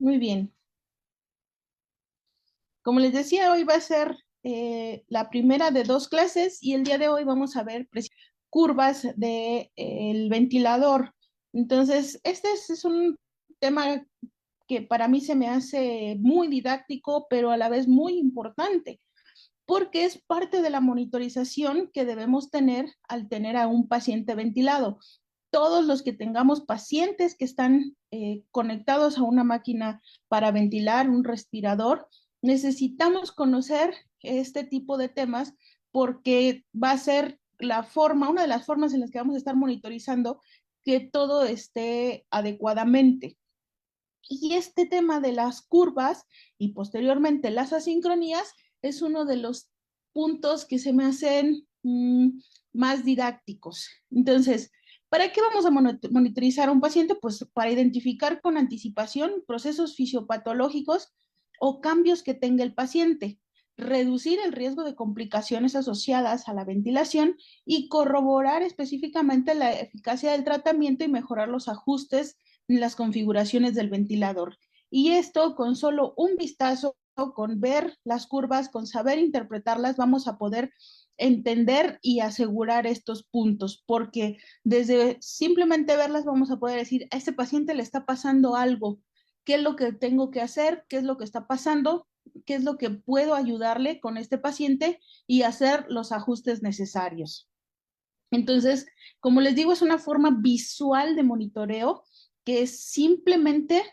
Muy bien. Como les decía, hoy va a ser la primera de dos clases y el día de hoy vamos a ver curvas del ventilador. Entonces, este es un tema que para mí se me hace muy didáctico, pero a la vez muy importante, porque es parte de la monitorización que debemos tener al tener a un paciente ventilado. Todos los que tengamos pacientes que están conectados a una máquina para ventilar, un respirador, necesitamos conocer este tipo de temas porque va a ser la forma, una de las formas en las que vamos a estar monitorizando que todo esté adecuadamente. Y este tema de las curvas y posteriormente las asincronías es uno de los puntos que se me hacen más didácticos. Entonces, ¿para qué vamos a monitorizar a un paciente? Pues para identificar con anticipación procesos fisiopatológicos o cambios que tenga el paciente, reducir el riesgo de complicaciones asociadas a la ventilación y corroborar específicamente la eficacia del tratamiento y mejorar los ajustes las configuraciones del ventilador. Y esto con solo un vistazo, con ver las curvas, con saber interpretarlas, vamos a poder entender y asegurar estos puntos, porque desde simplemente verlas vamos a poder decir, a este paciente le está pasando algo, qué es lo que tengo que hacer, qué es lo que está pasando, qué es lo que puedo ayudarle con este paciente y hacer los ajustes necesarios. Entonces, como les digo, es una forma visual de monitoreo que es simplemente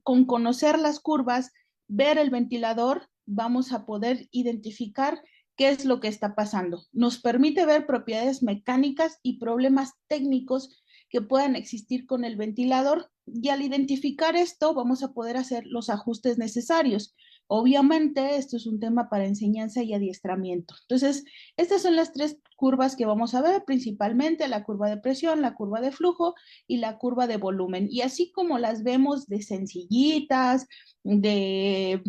con conocer las curvas, ver el ventilador, vamos a poder identificar qué es lo que está pasando. Nos permite ver propiedades mecánicas y problemas técnicos que puedan existir con el ventilador y al identificar esto vamos a poder hacer los ajustes necesarios. Obviamente, esto es un tema para enseñanza y adiestramiento. Entonces, estas son las tres curvas que vamos a ver, principalmente la curva de presión, la curva de flujo y la curva de volumen. Y así como las vemos de sencillitas, de,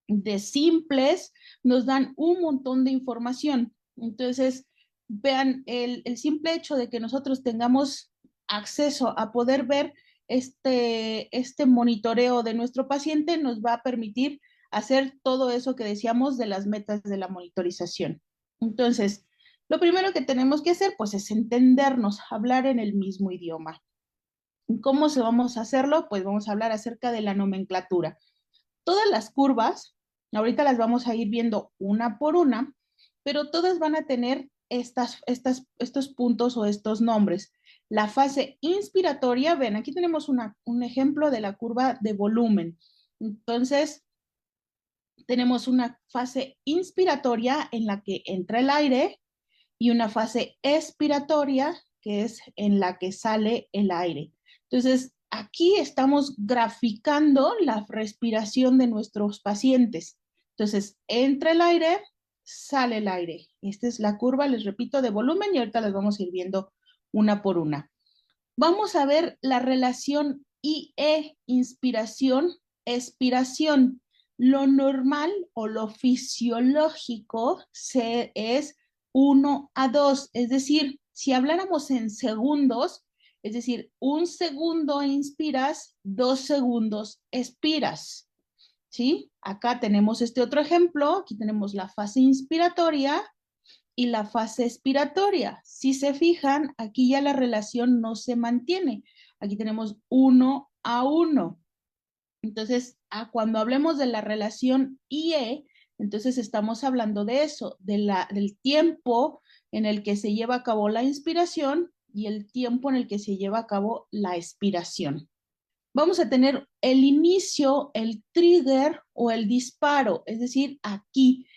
de simples, nos dan un montón de información. Entonces, vean, el simple hecho de que nosotros tengamos acceso a poder ver este monitoreo de nuestro paciente nos va a permitir hacer todo eso que decíamos de las metas de la monitorización. Entonces, lo primero que tenemos que hacer, pues, es entendernos, hablar en el mismo idioma. ¿Cómo se vamos a hacerlo? Pues vamos a hablar acerca de la nomenclatura. Todas las curvas, ahorita las vamos a ir viendo una por una, pero todas van a tener estos puntos o estos nombres. La fase inspiratoria, ven, aquí tenemos un ejemplo de la curva de volumen. Entonces, tenemos una fase inspiratoria en la que entra el aire y una fase expiratoria que es en la que sale el aire. Entonces, aquí estamos graficando la respiración de nuestros pacientes. Entonces, entra el aire, sale el aire. Esta es la curva, les repito, de volumen y ahorita las vamos a ir viendo una por una. Vamos a ver la relación IE, inspiración, expiración. Lo normal o lo fisiológico es 1 a 2, es decir, si habláramos en segundos, es decir, 1 segundo inspiras, 2 segundos expiras, ¿sí? Acá tenemos este otro ejemplo, aquí tenemos la fase inspiratoria y la fase expiratoria. Si se fijan, aquí ya la relación no se mantiene. Aquí tenemos 1 a 1. Entonces, cuando hablemos de la relación IE, entonces estamos hablando de eso, del tiempo en el que se lleva a cabo la inspiración y el tiempo en el que se lleva a cabo la expiración. Vamos a tener el inicio, el trigger o el disparo, es decir, aquí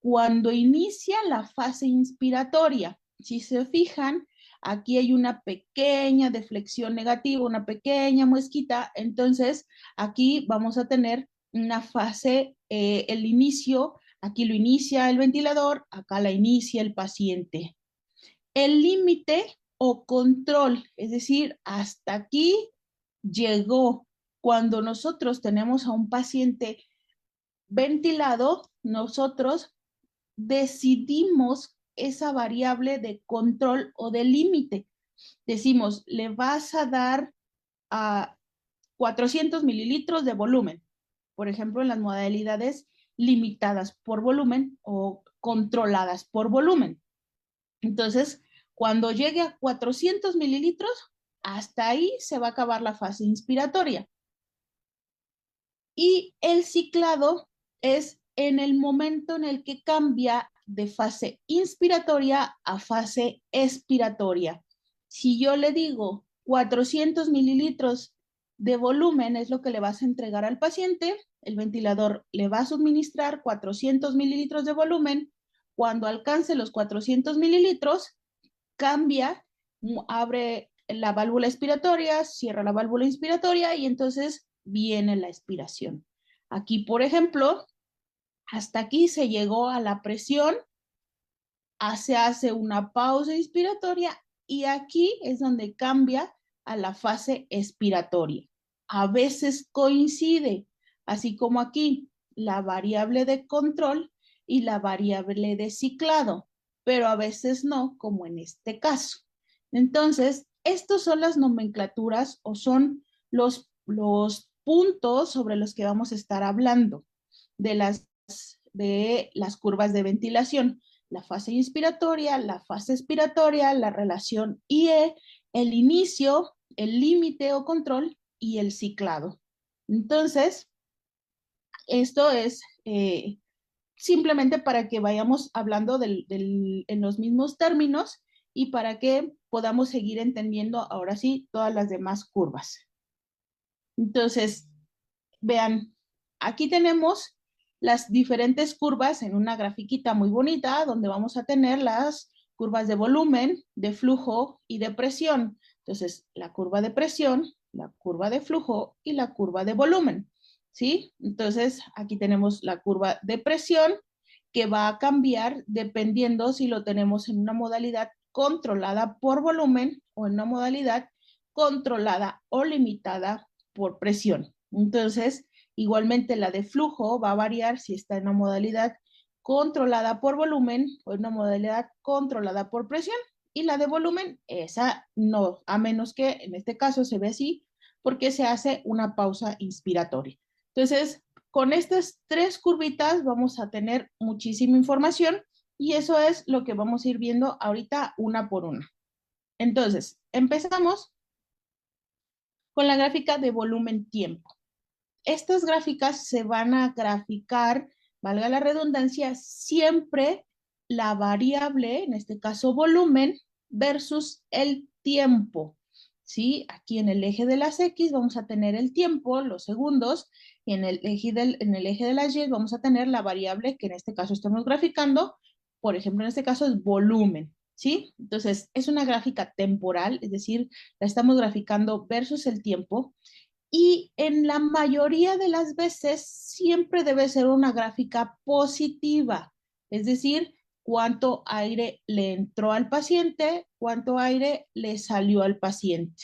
cuando inicia la fase inspiratoria. Si se fijan, aquí hay una pequeña deflexión negativa, una pequeña muesquita, entonces aquí vamos a tener una fase, el inicio, aquí lo inicia el ventilador, acá la inicia el paciente. El límite o control, es decir, hasta aquí llegó. Cuando nosotros tenemos a un paciente ventilado, nosotros decidimos esa variable de control o de límite. Decimos, le vas a dar a 400 mililitros de volumen, por ejemplo, en las modalidades limitadas por volumen o controladas por volumen. Entonces, cuando llegue a 400 mililitros, hasta ahí se va a acabar la fase inspiratoria. Y el ciclado es en el momento en el que cambia de fase inspiratoria a fase expiratoria. Si yo le digo 400 mililitros de volumen es lo que le vas a entregar al paciente, el ventilador le va a suministrar 400 mililitros de volumen. Cuando alcance los 400 mililitros, cambia, abre la válvula expiratoria, cierra la válvula inspiratoria y entonces viene la expiración. Aquí, por ejemplo, hasta aquí se llegó a la presión, se hace una pausa inspiratoria y aquí es donde cambia a la fase expiratoria. A veces coincide, así como aquí, la variable de control y la variable de ciclado, pero a veces no, como en este caso. Entonces, estos son las nomenclaturas o son los puntos sobre los que vamos a estar hablando de las curvas de ventilación. La fase inspiratoria, la fase expiratoria, la relación IE, el inicio, el límite o control y el ciclado. Entonces, esto es simplemente para que vayamos hablando en los mismos términos y para que podamos seguir entendiendo ahora sí todas las demás curvas. Entonces, vean, aquí tenemos las diferentes curvas en una grafiquita muy bonita donde vamos a tener las curvas de volumen, de flujo y de presión. Entonces, la curva de presión, la curva de flujo y la curva de volumen, ¿sí? Entonces, aquí tenemos la curva de presión que va a cambiar dependiendo si lo tenemos en una modalidad controlada por volumen o en una modalidad controlada o limitada por presión. Entonces, igualmente la de flujo va a variar si está en una modalidad controlada por volumen o en una modalidad controlada por presión. Y la de volumen, esa no, a menos que en este caso se ve así, porque se hace una pausa inspiratoria. Entonces, con estas tres curvitas vamos a tener muchísima información y eso es lo que vamos a ir viendo ahorita una por una. Entonces, empezamos con la gráfica de volumen-tiempo. Estas gráficas se van a graficar, valga la redundancia, siempre la variable, en este caso volumen, versus el tiempo. ¿Sí? Aquí en el eje de las X vamos a tener el tiempo, los segundos, y en el eje de las Y vamos a tener la variable que en este caso estamos graficando, por ejemplo, en este caso es volumen. ¿Sí? Entonces, es una gráfica temporal, es decir, la estamos graficando versus el tiempo y en la mayoría de las veces siempre debe ser una gráfica positiva, es decir, cuánto aire le entró al paciente, cuánto aire le salió al paciente.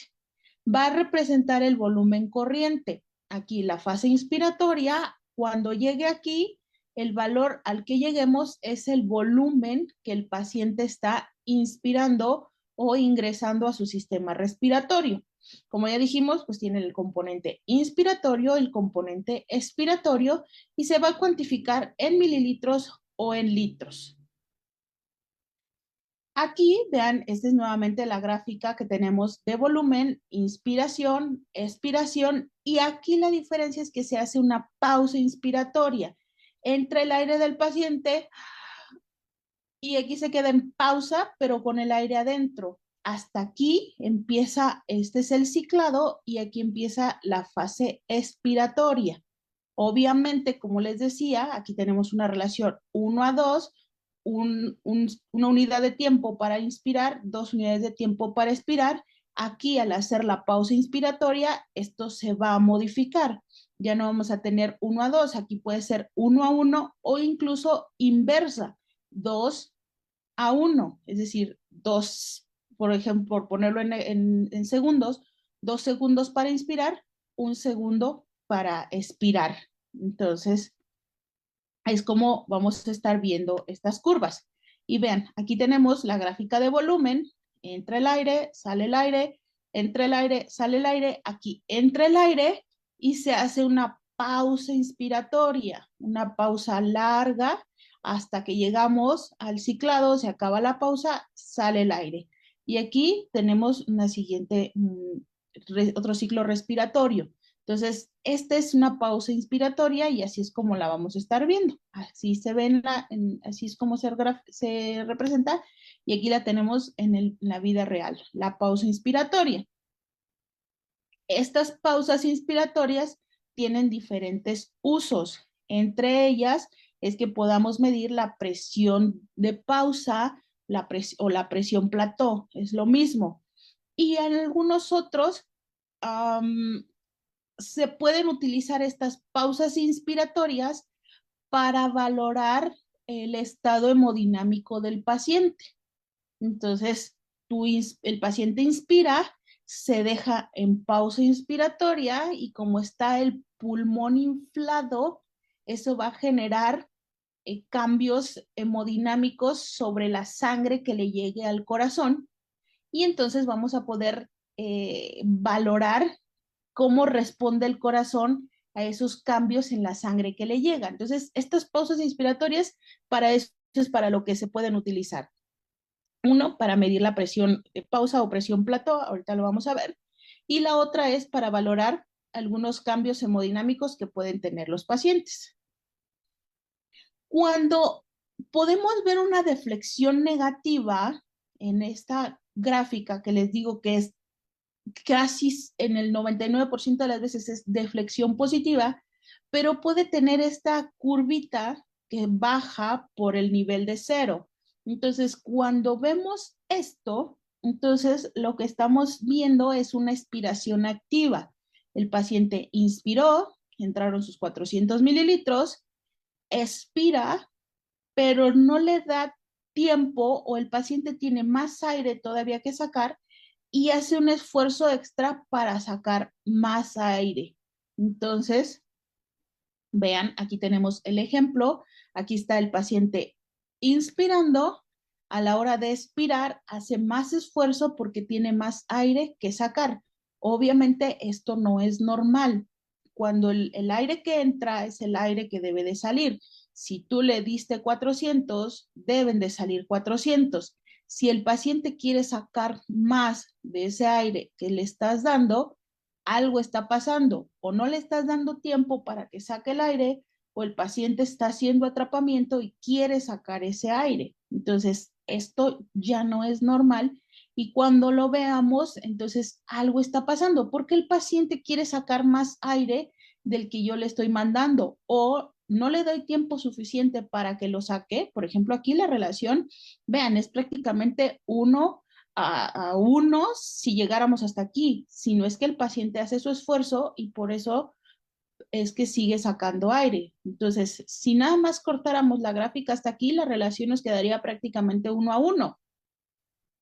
Va a representar el volumen corriente. Aquí la fase inspiratoria, cuando llegue aquí, el valor al que lleguemos es el volumen que el paciente está inspirando o ingresando a su sistema respiratorio. Como ya dijimos, pues tiene el componente inspiratorio, el componente expiratorio y se va a cuantificar en mililitros o en litros. Aquí, vean, esta es nuevamente la gráfica que tenemos de volumen, inspiración, expiración, y aquí la diferencia es que se hace una pausa inspiratoria entre el aire del paciente y aquí se queda en pausa, pero con el aire adentro. Hasta aquí empieza, este es el ciclado y aquí empieza la fase expiratoria. Obviamente, como les decía, aquí tenemos una relación 1:2, una unidad de tiempo para inspirar, 2 unidades de tiempo para expirar. Aquí, al hacer la pausa inspiratoria, esto se va a modificar. Ya no vamos a tener 1:2, aquí puede ser 1:1 o incluso inversa, 2:1, es decir, 2, por ejemplo, por ponerlo en segundos, 2 segundos para inspirar, 1 segundo para expirar. Entonces, es como vamos a estar viendo estas curvas. Y vean, aquí tenemos la gráfica de volumen, entra el aire, sale el aire, entra el aire, sale el aire, aquí entra el aire y se hace una pausa inspiratoria, una pausa larga hasta que llegamos al ciclado, se acaba la pausa, sale el aire. Y aquí tenemos una siguiente, otro ciclo respiratorio. Entonces, esta es una pausa inspiratoria y así es como la vamos a estar viendo. Así se ve, así es como se representa y aquí la tenemos en la vida real, la pausa inspiratoria. Estas pausas inspiratorias tienen diferentes usos. Entre ellas es que podamos medir la presión de pausa o la presión plató, es lo mismo. Y en algunos otros se pueden utilizar estas pausas inspiratorias para valorar el estado hemodinámico del paciente. Entonces, el paciente inspira, se deja en pausa inspiratoria y como está el pulmón inflado, eso va a generar cambios hemodinámicos sobre la sangre que le llegue al corazón y entonces vamos a poder valorar cómo responde el corazón a esos cambios en la sangre que le llega. Entonces, estas pausas inspiratorias, para eso es para lo que se pueden utilizar. Uno, para medir la presión de pausa o presión plató, ahorita lo vamos a ver. Y la otra es para valorar algunos cambios hemodinámicos que pueden tener los pacientes. Cuando podemos ver una deflexión negativa en esta gráfica que les digo que es casi en el 99% de las veces es deflexión positiva, pero puede tener esta curvita que baja por el nivel de cero. Entonces, cuando vemos esto, entonces lo que estamos viendo es una expiración activa. El paciente inspiró, entraron sus 400 mililitros, expira, pero no le da tiempo o el paciente tiene más aire todavía que sacar y hace un esfuerzo extra para sacar más aire. Entonces, vean, aquí tenemos el ejemplo. Aquí está el paciente inspirando. A la hora de expirar, hace más esfuerzo porque tiene más aire que sacar. Obviamente, esto no es normal. Cuando el aire que entra es el aire que debe de salir. Si tú le diste 400, deben de salir 400. Si el paciente quiere sacar más de ese aire que le estás dando, algo está pasando, o no le estás dando tiempo para que saque el aire, o el paciente está haciendo atrapamiento y quiere sacar ese aire. Entonces, esto ya no es normal y cuando lo veamos, entonces algo está pasando, porque el paciente quiere sacar más aire del que yo le estoy mandando o no le doy tiempo suficiente para que lo saque. Por ejemplo, aquí la relación, vean, es prácticamente a uno si llegáramos hasta aquí, si no es que el paciente hace su esfuerzo y por eso es que sigue sacando aire. Entonces, si nada más cortáramos la gráfica hasta aquí, la relación nos quedaría prácticamente 1 a 1,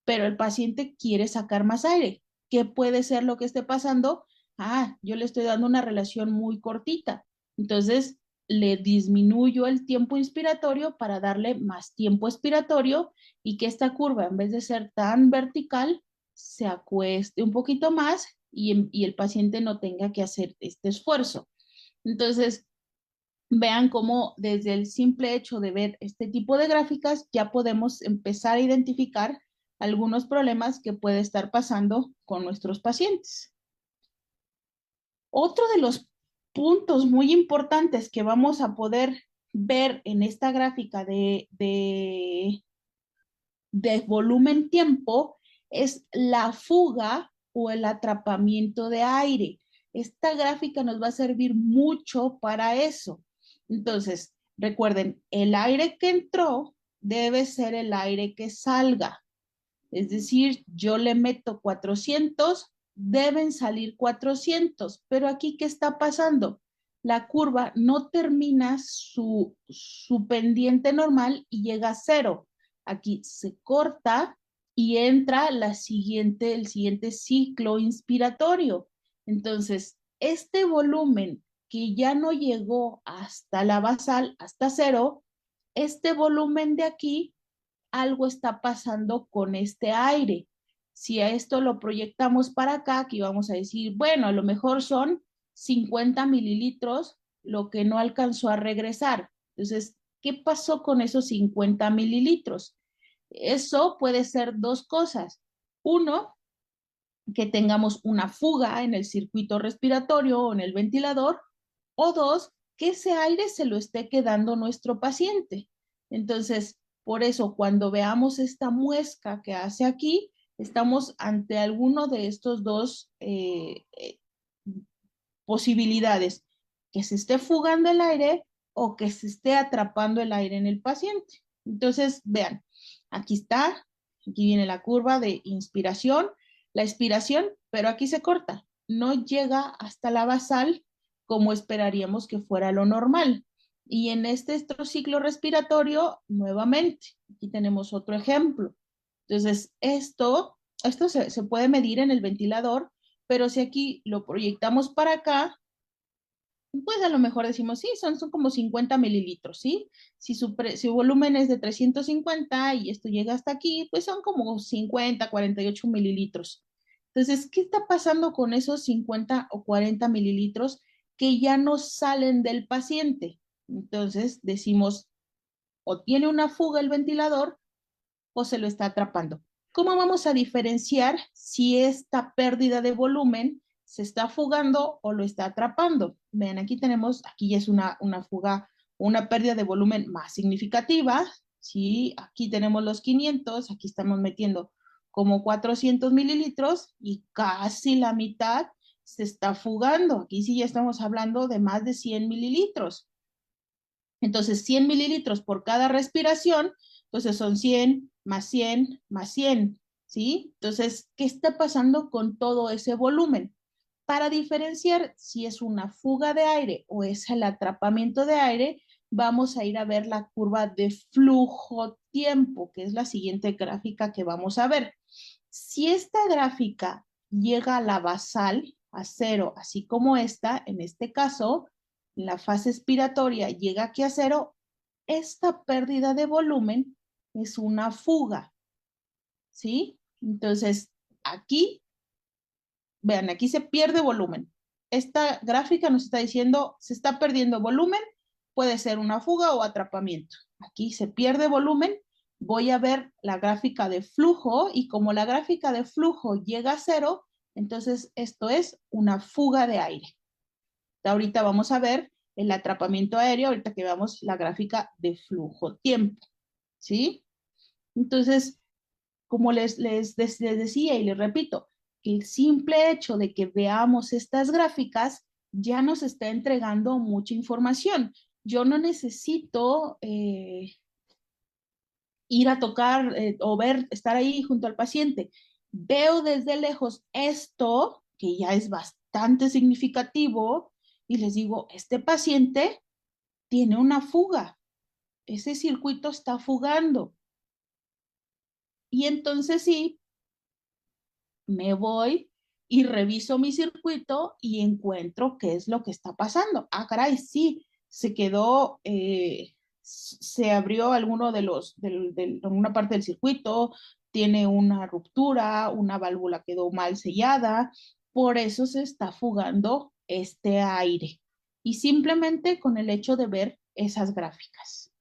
pero el paciente quiere sacar más aire. ¿Qué puede ser lo que esté pasando? Yo le estoy dando una relación muy cortita. Entonces, le disminuyo el tiempo inspiratorio para darle más tiempo expiratorio y que esta curva, en vez de ser tan vertical, se acueste un poquito más y el paciente no tenga que hacer este esfuerzo. Entonces, vean cómo desde el simple hecho de ver este tipo de gráficas ya podemos empezar a identificar algunos problemas que puede estar pasando con nuestros pacientes. Otro de los puntos muy importantes que vamos a poder ver en esta gráfica de volumen tiempo es la fuga o el atrapamiento de aire. Esta gráfica nos va a servir mucho para eso. Entonces, recuerden, el aire que entró debe ser el aire que salga. Es decir, yo le meto 400, deben salir 400, pero aquí, ¿qué está pasando? La curva no termina su pendiente normal y llega a cero. Aquí se corta y entra el siguiente ciclo inspiratorio. Entonces, este volumen que ya no llegó hasta la basal, hasta cero, este volumen de aquí algo está pasando con este aire. Si a esto lo proyectamos para acá, aquí vamos a decir, bueno, a lo mejor son 50 mililitros, lo que no alcanzó a regresar. Entonces, ¿qué pasó con esos 50 mililitros? Eso puede ser dos cosas. Uno, que tengamos una fuga en el circuito respiratorio o en el ventilador, o dos, que ese aire se lo esté quedando nuestro paciente. Entonces, por eso, cuando veamos esta muesca que hace aquí, estamos ante alguno de estos dos posibilidades, que se esté fugando el aire o que se esté atrapando el aire en el paciente. Entonces, vean, aquí está, aquí viene la curva de inspiración, la expiración, pero aquí se corta, no llega hasta la basal como esperaríamos que fuera lo normal. Y en este ciclo respiratorio, nuevamente, aquí tenemos otro ejemplo. Entonces, esto se puede medir en el ventilador, pero si aquí lo proyectamos para acá, pues a lo mejor decimos, sí, son como 50 mililitros, ¿sí? Si su volumen es de 350 y esto llega hasta aquí, pues son como 50, 48 mililitros. Entonces, ¿qué está pasando con esos 50 o 40 mililitros que ya no salen del paciente? Entonces, decimos, o tiene una fuga el ventilador o se lo está atrapando. ¿Cómo vamos a diferenciar si esta pérdida de volumen se está fugando o lo está atrapando? Vean, aquí tenemos, aquí ya es una fuga, una pérdida de volumen más significativa. Sí, aquí tenemos los 500, aquí estamos metiendo como 400 mililitros y casi la mitad se está fugando. Aquí sí ya estamos hablando de más de 100 mililitros. Entonces, 100 mililitros por cada respiración, entonces son 100 más 100 más 100, ¿sí? Entonces, ¿qué está pasando con todo ese volumen? Para diferenciar si es una fuga de aire o es el atrapamiento de aire, vamos a ir a ver la curva de flujo-tiempo, que es la siguiente gráfica que vamos a ver. Si esta gráfica llega a la basal, a cero, así como esta, en este caso, la fase expiratoria llega aquí a cero, esta pérdida de volumen es una fuga, ¿sí? Entonces, aquí, vean, aquí se pierde volumen. Esta gráfica nos está diciendo, se está perdiendo volumen, puede ser una fuga o atrapamiento. Aquí se pierde volumen, voy a ver la gráfica de flujo y como la gráfica de flujo llega a cero, entonces esto es una fuga de aire. Ahorita vamos a ver el atrapamiento aéreo, ahorita que veamos la gráfica de flujo-tiempo, ¿sí? Entonces, como les decía y les repito, el simple hecho de que veamos estas gráficas ya nos está entregando mucha información. Yo no necesito ir a tocar o ver, estar ahí junto al paciente. Veo desde lejos esto, que ya es bastante significativo, y les digo, este paciente tiene una fuga, ese circuito está fugando. Y entonces sí, me voy y reviso mi circuito y encuentro qué es lo que está pasando. Ah, caray, sí, se quedó, se abrió alguno de una parte del circuito, tiene una ruptura, una válvula quedó mal sellada, por eso se está fugando este aire. Y simplemente con el hecho de ver esas gráficas.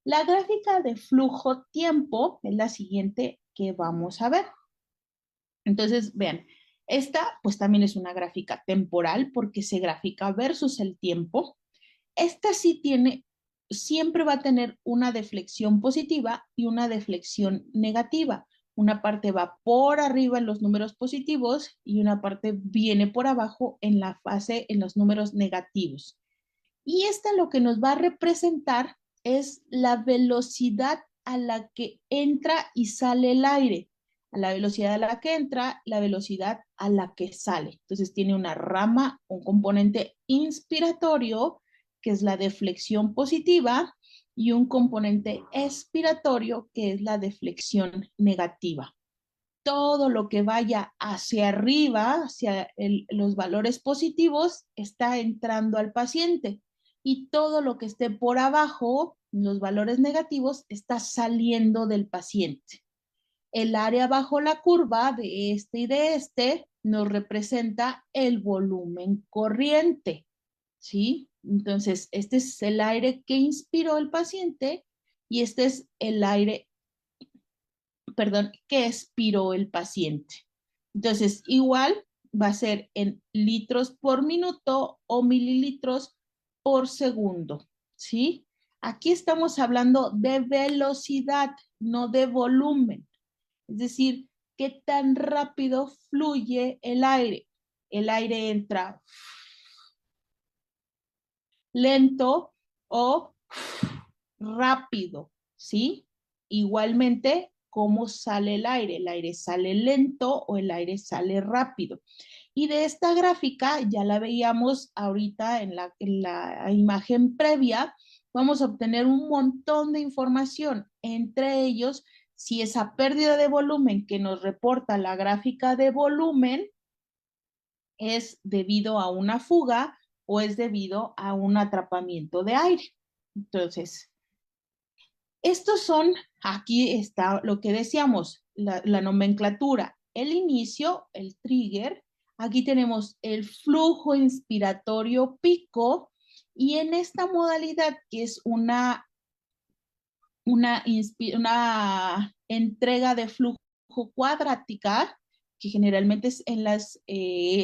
La gráfica de flujo-tiempo es la siguiente que vamos a ver. Entonces, vean, esta pues también es una gráfica temporal porque se grafica versus el tiempo. Esta sí tiene, siempre va a tener una deflexión positiva y una deflexión negativa. Una parte va por arriba en los números positivos y una parte viene por abajo en la fase, en los números negativos. Y esta lo que nos va a representar es la velocidad a la que entra y sale el aire, a la velocidad a la que entra, la velocidad a la que sale. Entonces tiene una rama, un componente inspiratorio, que es la deflexión positiva, y un componente expiratorio, que es la deflexión negativa. Todo lo que vaya hacia arriba, hacia los valores positivos, está entrando al paciente y todo lo que esté por abajo, los valores negativos, está saliendo del paciente. El área bajo la curva de este y de este nos representa el volumen corriente, ¿sí? Entonces, este es el aire que inspiró el paciente y este es el aire, perdón, que expiró el paciente. Entonces, igual va a ser en litros por minuto o mililitros por segundo, ¿sí? Aquí estamos hablando de velocidad, no de volumen. Es decir, qué tan rápido fluye el aire. El aire entra lento o rápido, ¿sí? Igualmente, ¿cómo sale el aire? ¿El aire sale lento o el aire sale rápido? Y de esta gráfica, ya la veíamos ahorita en la imagen previa, vamos a obtener un montón de información, entre ellos, si esa pérdida de volumen que nos reporta la gráfica de volumen es debido a una fuga o es debido a un atrapamiento de aire. Entonces, estos son, aquí está lo que decíamos, la nomenclatura, el inicio, el trigger, aquí tenemos el flujo inspiratorio pico y en esta modalidad que es una entrega de flujo cuadrática, que generalmente es en las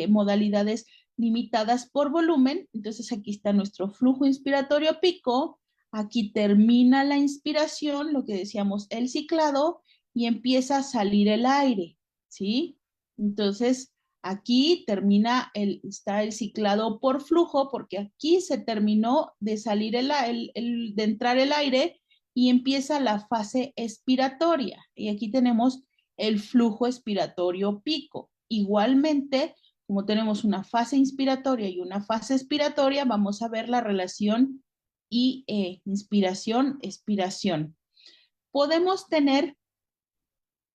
modalidades limitadas por volumen. Entonces aquí está nuestro flujo inspiratorio pico, aquí termina la inspiración, lo que decíamos, el ciclado, y empieza a salir el aire, ¿sí? Entonces aquí está el ciclado por flujo, porque aquí se terminó de salir de entrar el aire y empieza la fase expiratoria. Y aquí tenemos el flujo expiratorio pico. Igualmente, como tenemos una fase inspiratoria y una fase expiratoria, vamos a ver la relación inspiración, expiración. Podemos tener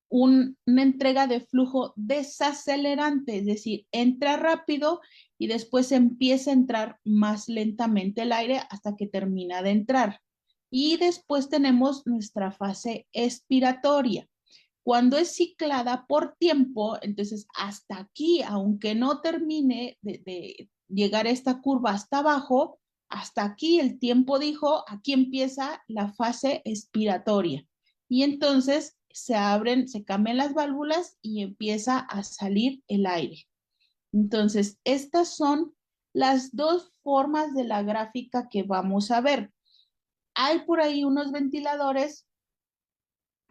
una entrega de flujo desacelerante, es decir, entra rápido y después empieza a entrar más lentamente el aire hasta que termina de entrar. Y después tenemos nuestra fase expiratoria. Cuando es ciclada por tiempo, entonces hasta aquí, aunque no termine de llegar esta curva hasta abajo, hasta aquí el tiempo dijo, aquí empieza la fase expiratoria. Y entonces se abren, se cambian las válvulas y empieza a salir el aire. Entonces, estas son las dos formas de la gráfica que vamos a ver. Hay por ahí unos ventiladores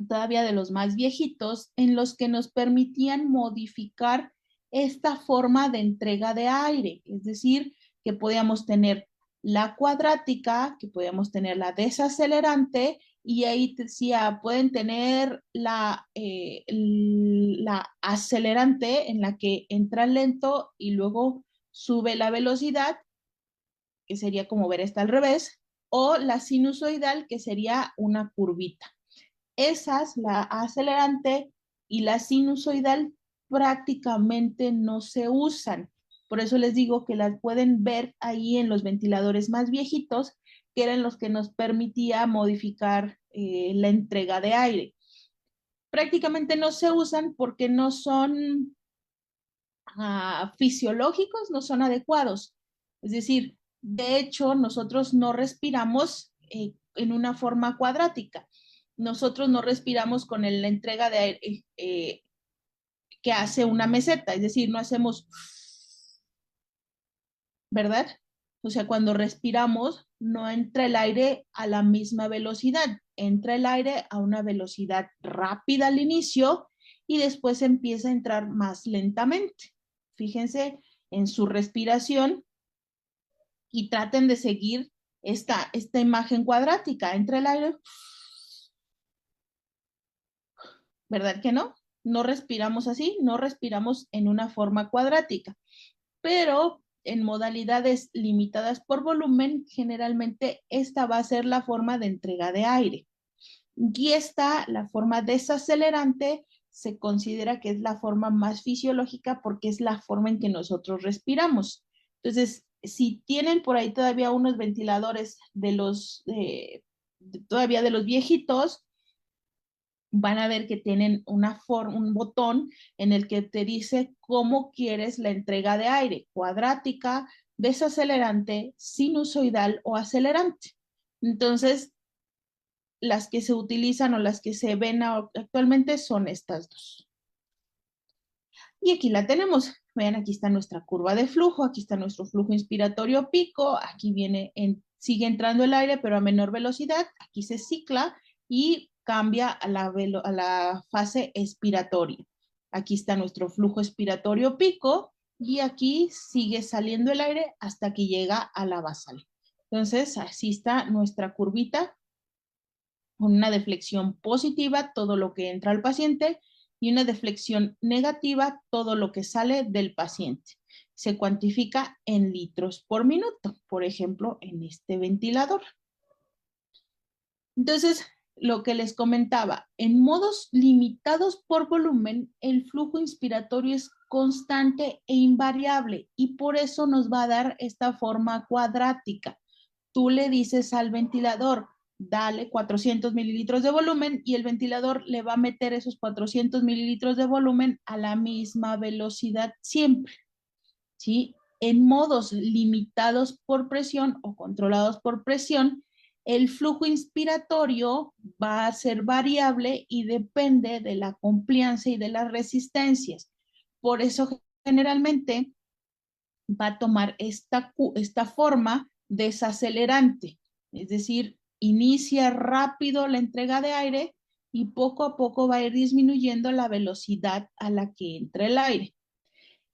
todavía de los más viejitos, en los que nos permitían modificar esta forma de entrega de aire, es decir, que podíamos tener la cuadrática, que podíamos tener la desacelerante, y ahí decía, pueden tener la acelerante en la que entra lento y luego sube la velocidad, que sería como ver esta al revés, o la sinusoidal, que sería una curvita. Esas, la acelerante y la sinusoidal, prácticamente no se usan. Por eso les digo que las pueden ver ahí en los ventiladores más viejitos, que eran los que nos permitía modificar la entrega de aire. Prácticamente no se usan porque no son fisiológicos, no son adecuados. Es decir, de hecho, nosotros no respiramos en una forma cuadrática. Nosotros no respiramos con la entrega de aire que hace una meseta, es decir, no hacemos, ¿verdad? O sea, cuando respiramos, no entra el aire a la misma velocidad, entra el aire a una velocidad rápida al inicio y después empieza a entrar más lentamente. Fíjense en su respiración y traten de seguir esta imagen cuadrática. Entra el aire, ¿verdad que no? No respiramos así, no respiramos en una forma cuadrática, pero en modalidades limitadas por volumen, generalmente esta va a ser la forma de entrega de aire. Y esta, la forma desacelerante, se considera que es la forma más fisiológica porque es la forma en que nosotros respiramos. Entonces, si tienen por ahí todavía unos ventiladores todavía de los viejitos, van a ver que tienen un botón en el que te dice cómo quieres la entrega de aire, cuadrática, desacelerante, sinusoidal o acelerante. Entonces, las que se utilizan o las que se ven actualmente son estas dos. Y aquí la tenemos. Vean, aquí está nuestra curva de flujo, aquí está nuestro flujo inspiratorio pico, aquí sigue entrando el aire, pero a menor velocidad, aquí se cicla y cambia a la fase expiratoria. Aquí está nuestro flujo expiratorio pico y aquí sigue saliendo el aire hasta que llega a la basal. Entonces, así está nuestra curvita con una deflexión positiva, todo lo que entra al paciente, y una deflexión negativa, todo lo que sale del paciente. Se cuantifica en litros por minuto, por ejemplo, en este ventilador. Entonces, lo que les comentaba, en modos limitados por volumen, el flujo inspiratorio es constante e invariable y por eso nos va a dar esta forma cuadrática. Tú le dices al ventilador, dale 400 mililitros de volumen y el ventilador le va a meter esos 400 mililitros de volumen a la misma velocidad siempre, ¿sí? En modos limitados por presión o controlados por presión, el flujo inspiratorio va a ser variable y depende de la compliance y de las resistencias. Por eso generalmente va a tomar esta forma desacelerante, es decir, inicia rápido la entrega de aire y poco a poco va a ir disminuyendo la velocidad a la que entra el aire.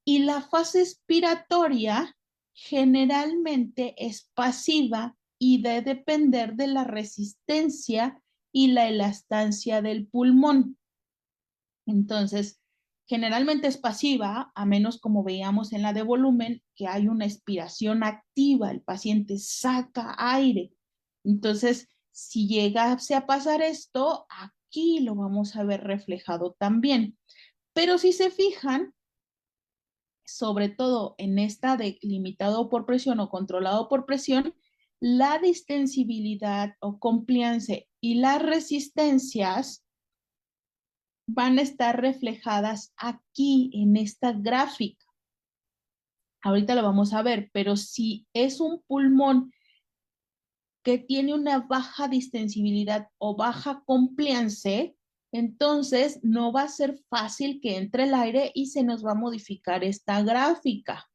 Y la fase expiratoria generalmente es pasiva y debe depender de la resistencia y la elastancia del pulmón. Entonces, generalmente es pasiva, a menos como veíamos en la de volumen, que hay una expiración activa, el paciente saca aire. Entonces, si llegase a pasar esto, aquí lo vamos a ver reflejado también. Pero si se fijan, sobre todo en esta de limitado por presión o controlado por presión, la distensibilidad o compliance y las resistencias van a estar reflejadas aquí en esta gráfica. Ahorita lo vamos a ver, pero si es un pulmón que tiene una baja distensibilidad o baja compliance, entonces no va a ser fácil que entre el aire y se nos va a modificar esta gráfica.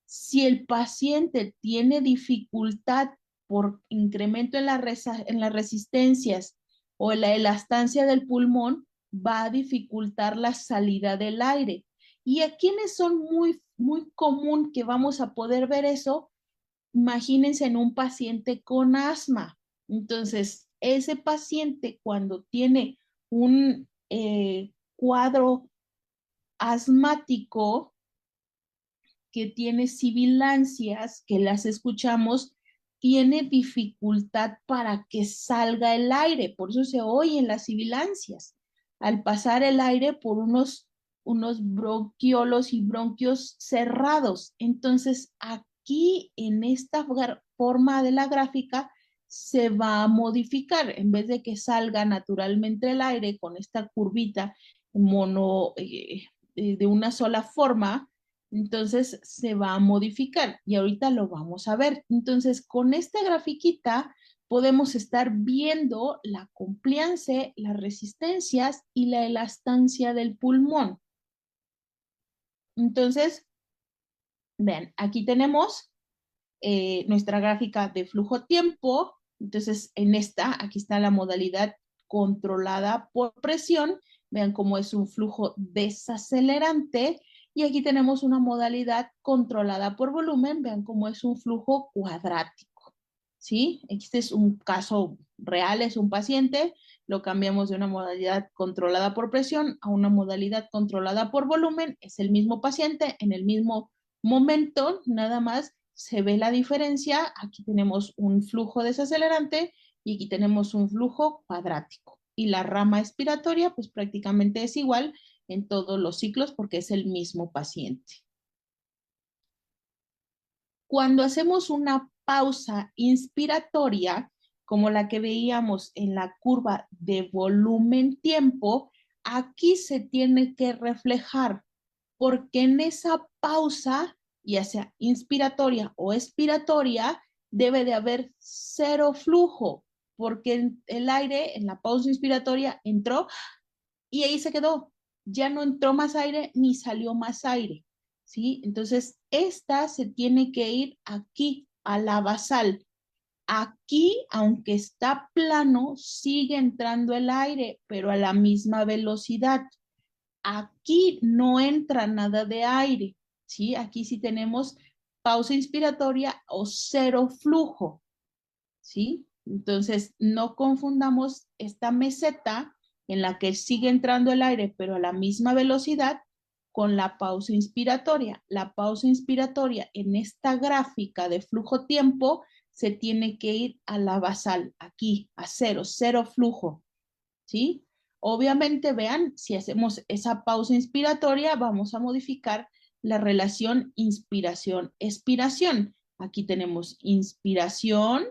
Si el paciente tiene dificultad por incremento en las resistencias o en la elastancia del pulmón, va a dificultar la salida del aire. ¿Y a quienes son muy común que vamos a poder ver eso? Imagínense en un paciente con asma. Entonces, ese paciente cuando tiene un cuadro asmático, que tiene sibilancias, que las escuchamos, tiene dificultad para que salga el aire, por eso se oyen las sibilancias, al pasar el aire por unos bronquiolos y bronquios cerrados. Entonces, aquí en esta forma de la gráfica se va a modificar, en vez de que salga naturalmente el aire con esta curvita de una sola forma, entonces se va a modificar y ahorita lo vamos a ver. Entonces, con esta grafiquita podemos estar viendo la compliance, las resistencias y la elastancia del pulmón. Entonces, vean, aquí tenemos nuestra gráfica de flujo-tiempo. Entonces, aquí está la modalidad controlada por presión. Vean cómo es un flujo desacelerante. Y aquí tenemos una modalidad controlada por volumen. Vean cómo es un flujo cuadrático. ¿Sí? Este es un caso real, es un paciente. Lo cambiamos de una modalidad controlada por presión a una modalidad controlada por volumen. Es el mismo paciente en el mismo momento, nada más se ve la diferencia. Aquí tenemos un flujo desacelerante y aquí tenemos un flujo cuadrático. Y la rama expiratoria, pues prácticamente es igual en todos los ciclos porque es el mismo paciente. Cuando hacemos una pausa inspiratoria, como la que veíamos en la curva de volumen-tiempo, aquí se tiene que reflejar, porque en esa pausa, ya sea inspiratoria o expiratoria, debe de haber cero flujo, porque el aire en la pausa inspiratoria entró y ahí se quedó. Ya no entró más aire ni salió más aire, ¿sí? Entonces, esta se tiene que ir aquí, a la basal. Aquí, aunque está plano, sigue entrando el aire, pero a la misma velocidad. Aquí no entra nada de aire, ¿sí? Aquí sí tenemos pausa inspiratoria o cero flujo, ¿sí? Entonces, no confundamos esta meseta en la que sigue entrando el aire, pero a la misma velocidad, con la pausa inspiratoria. La pausa inspiratoria en esta gráfica de flujo-tiempo se tiene que ir a la basal, aquí, a cero, cero flujo, ¿sí? Obviamente, vean, si hacemos esa pausa inspiratoria, vamos a modificar la relación inspiración-expiración. Aquí tenemos inspiración,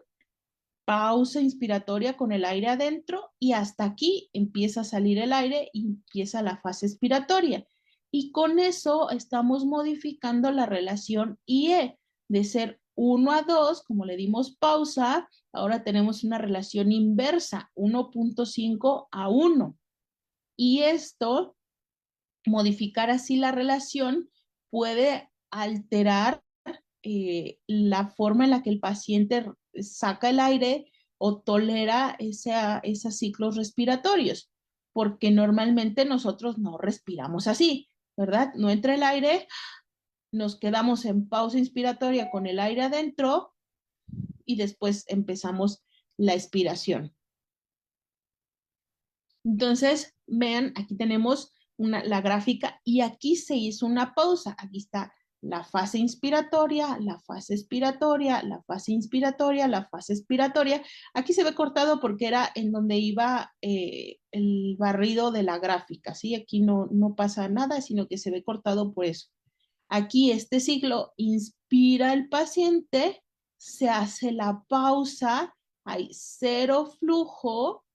pausa inspiratoria con el aire adentro y hasta aquí empieza a salir el aire y empieza la fase expiratoria. Y con eso estamos modificando la relación IE de ser 1 a 2, como le dimos pausa, ahora tenemos una relación inversa, 1.5 a 1. Y esto, modificar así la relación, puede alterar la forma en la que el paciente saca el aire o tolera esos ciclos respiratorios, porque normalmente nosotros no respiramos así, ¿verdad? No entra el aire, nos quedamos en pausa inspiratoria con el aire adentro y después empezamos la expiración. Entonces, vean, aquí tenemos la gráfica y aquí se hizo una pausa. Aquí está la fase inspiratoria, la fase expiratoria, la fase inspiratoria, la fase expiratoria. Aquí se ve cortado porque era en donde iba el barrido de la gráfica, ¿sí? Aquí no pasa nada, sino que se ve cortado por eso. Aquí este ciclo inspira el paciente, se hace la pausa, hay cero flujo,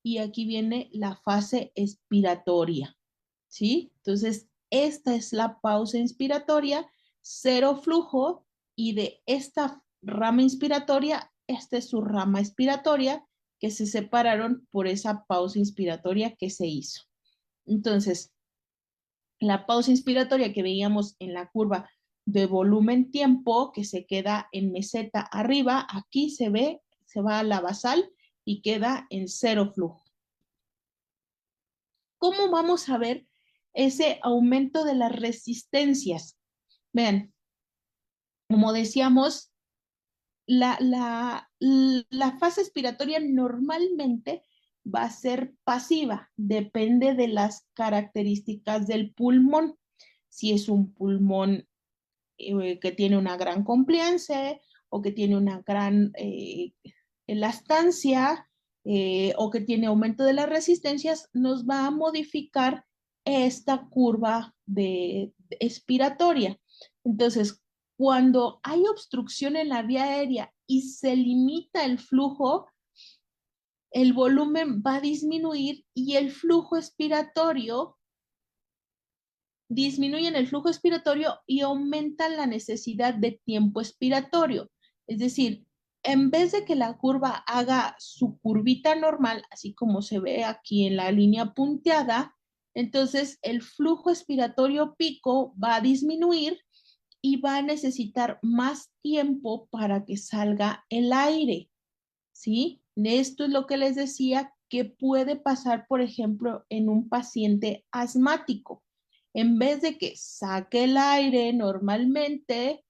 y aquí viene la fase expiratoria, ¿sí? Entonces, esta es la pausa inspiratoria, cero flujo, y de esta rama inspiratoria, esta es su rama expiratoria, que se separaron por esa pausa inspiratoria que se hizo. Entonces, la pausa inspiratoria que veíamos en la curva de volumen-tiempo, que se queda en meseta arriba, aquí se ve, se va a la basal y queda en cero flujo. ¿Cómo vamos a ver ese aumento de las resistencias? Vean, como decíamos, la fase expiratoria normalmente va a ser pasiva, depende de las características del pulmón. Si es un pulmón que tiene una gran compliance o que tiene una gran elastancia o que tiene aumento de las resistencias, nos va a modificar esta curva de expiratoria. Entonces, cuando hay obstrucción en la vía aérea y se limita el flujo, el volumen va a disminuir y el flujo expiratorio disminuyen el flujo expiratorio y aumentan la necesidad de tiempo expiratorio. Es decir, en vez de que la curva haga su curvita normal, así como se ve aquí en la línea punteada, entonces el flujo expiratorio pico va a disminuir y va a necesitar más tiempo para que salga el aire, ¿sí? Esto es lo que les decía que puede pasar, por ejemplo, en un paciente asmático. En vez de que saque el aire normalmente,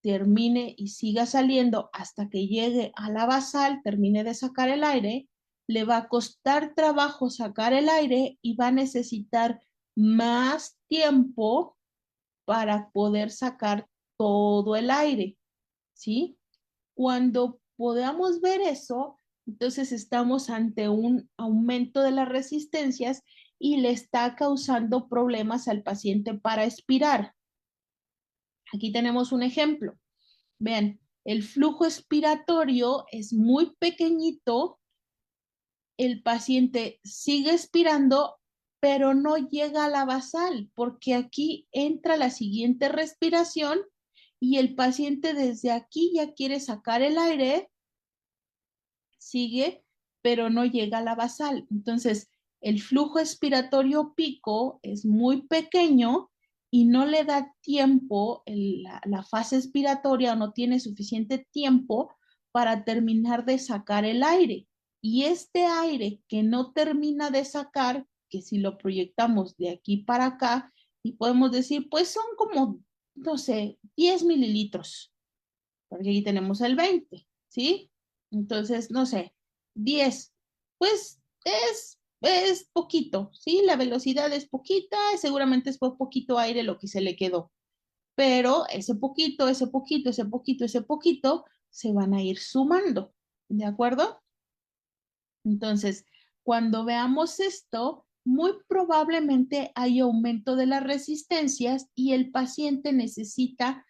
termine y siga saliendo hasta que llegue a la basal, termine de sacar el aire, le va a costar trabajo sacar el aire y va a necesitar más tiempo para poder sacar todo el aire, ¿sí? Cuando podamos ver eso, entonces estamos ante un aumento de las resistencias y le está causando problemas al paciente para expirar. Aquí tenemos un ejemplo. Vean, El flujo expiratorio es muy pequeñito, el paciente sigue expirando, pero no llega a la basal, porque aquí entra la siguiente respiración y el paciente desde aquí ya quiere sacar el aire, sigue, pero no llega a la basal. Entonces, el flujo expiratorio pico es muy pequeño y no le da tiempo, la fase expiratoria no tiene suficiente tiempo para terminar de sacar el aire. Y este aire que no termina de sacar, que si lo proyectamos de aquí para acá, y podemos decir, pues son como, no sé, 10 mililitros, porque aquí tenemos el 20, ¿sí? Entonces, no sé, 10, pues es poquito, ¿sí? La velocidad es poquita, seguramente es por poquito aire lo que se le quedó, pero ese poquito, ese poquito, ese poquito, ese poquito, se van a ir sumando, ¿de acuerdo? Entonces, cuando veamos esto, muy probablemente hay aumento de las resistencias y el paciente necesita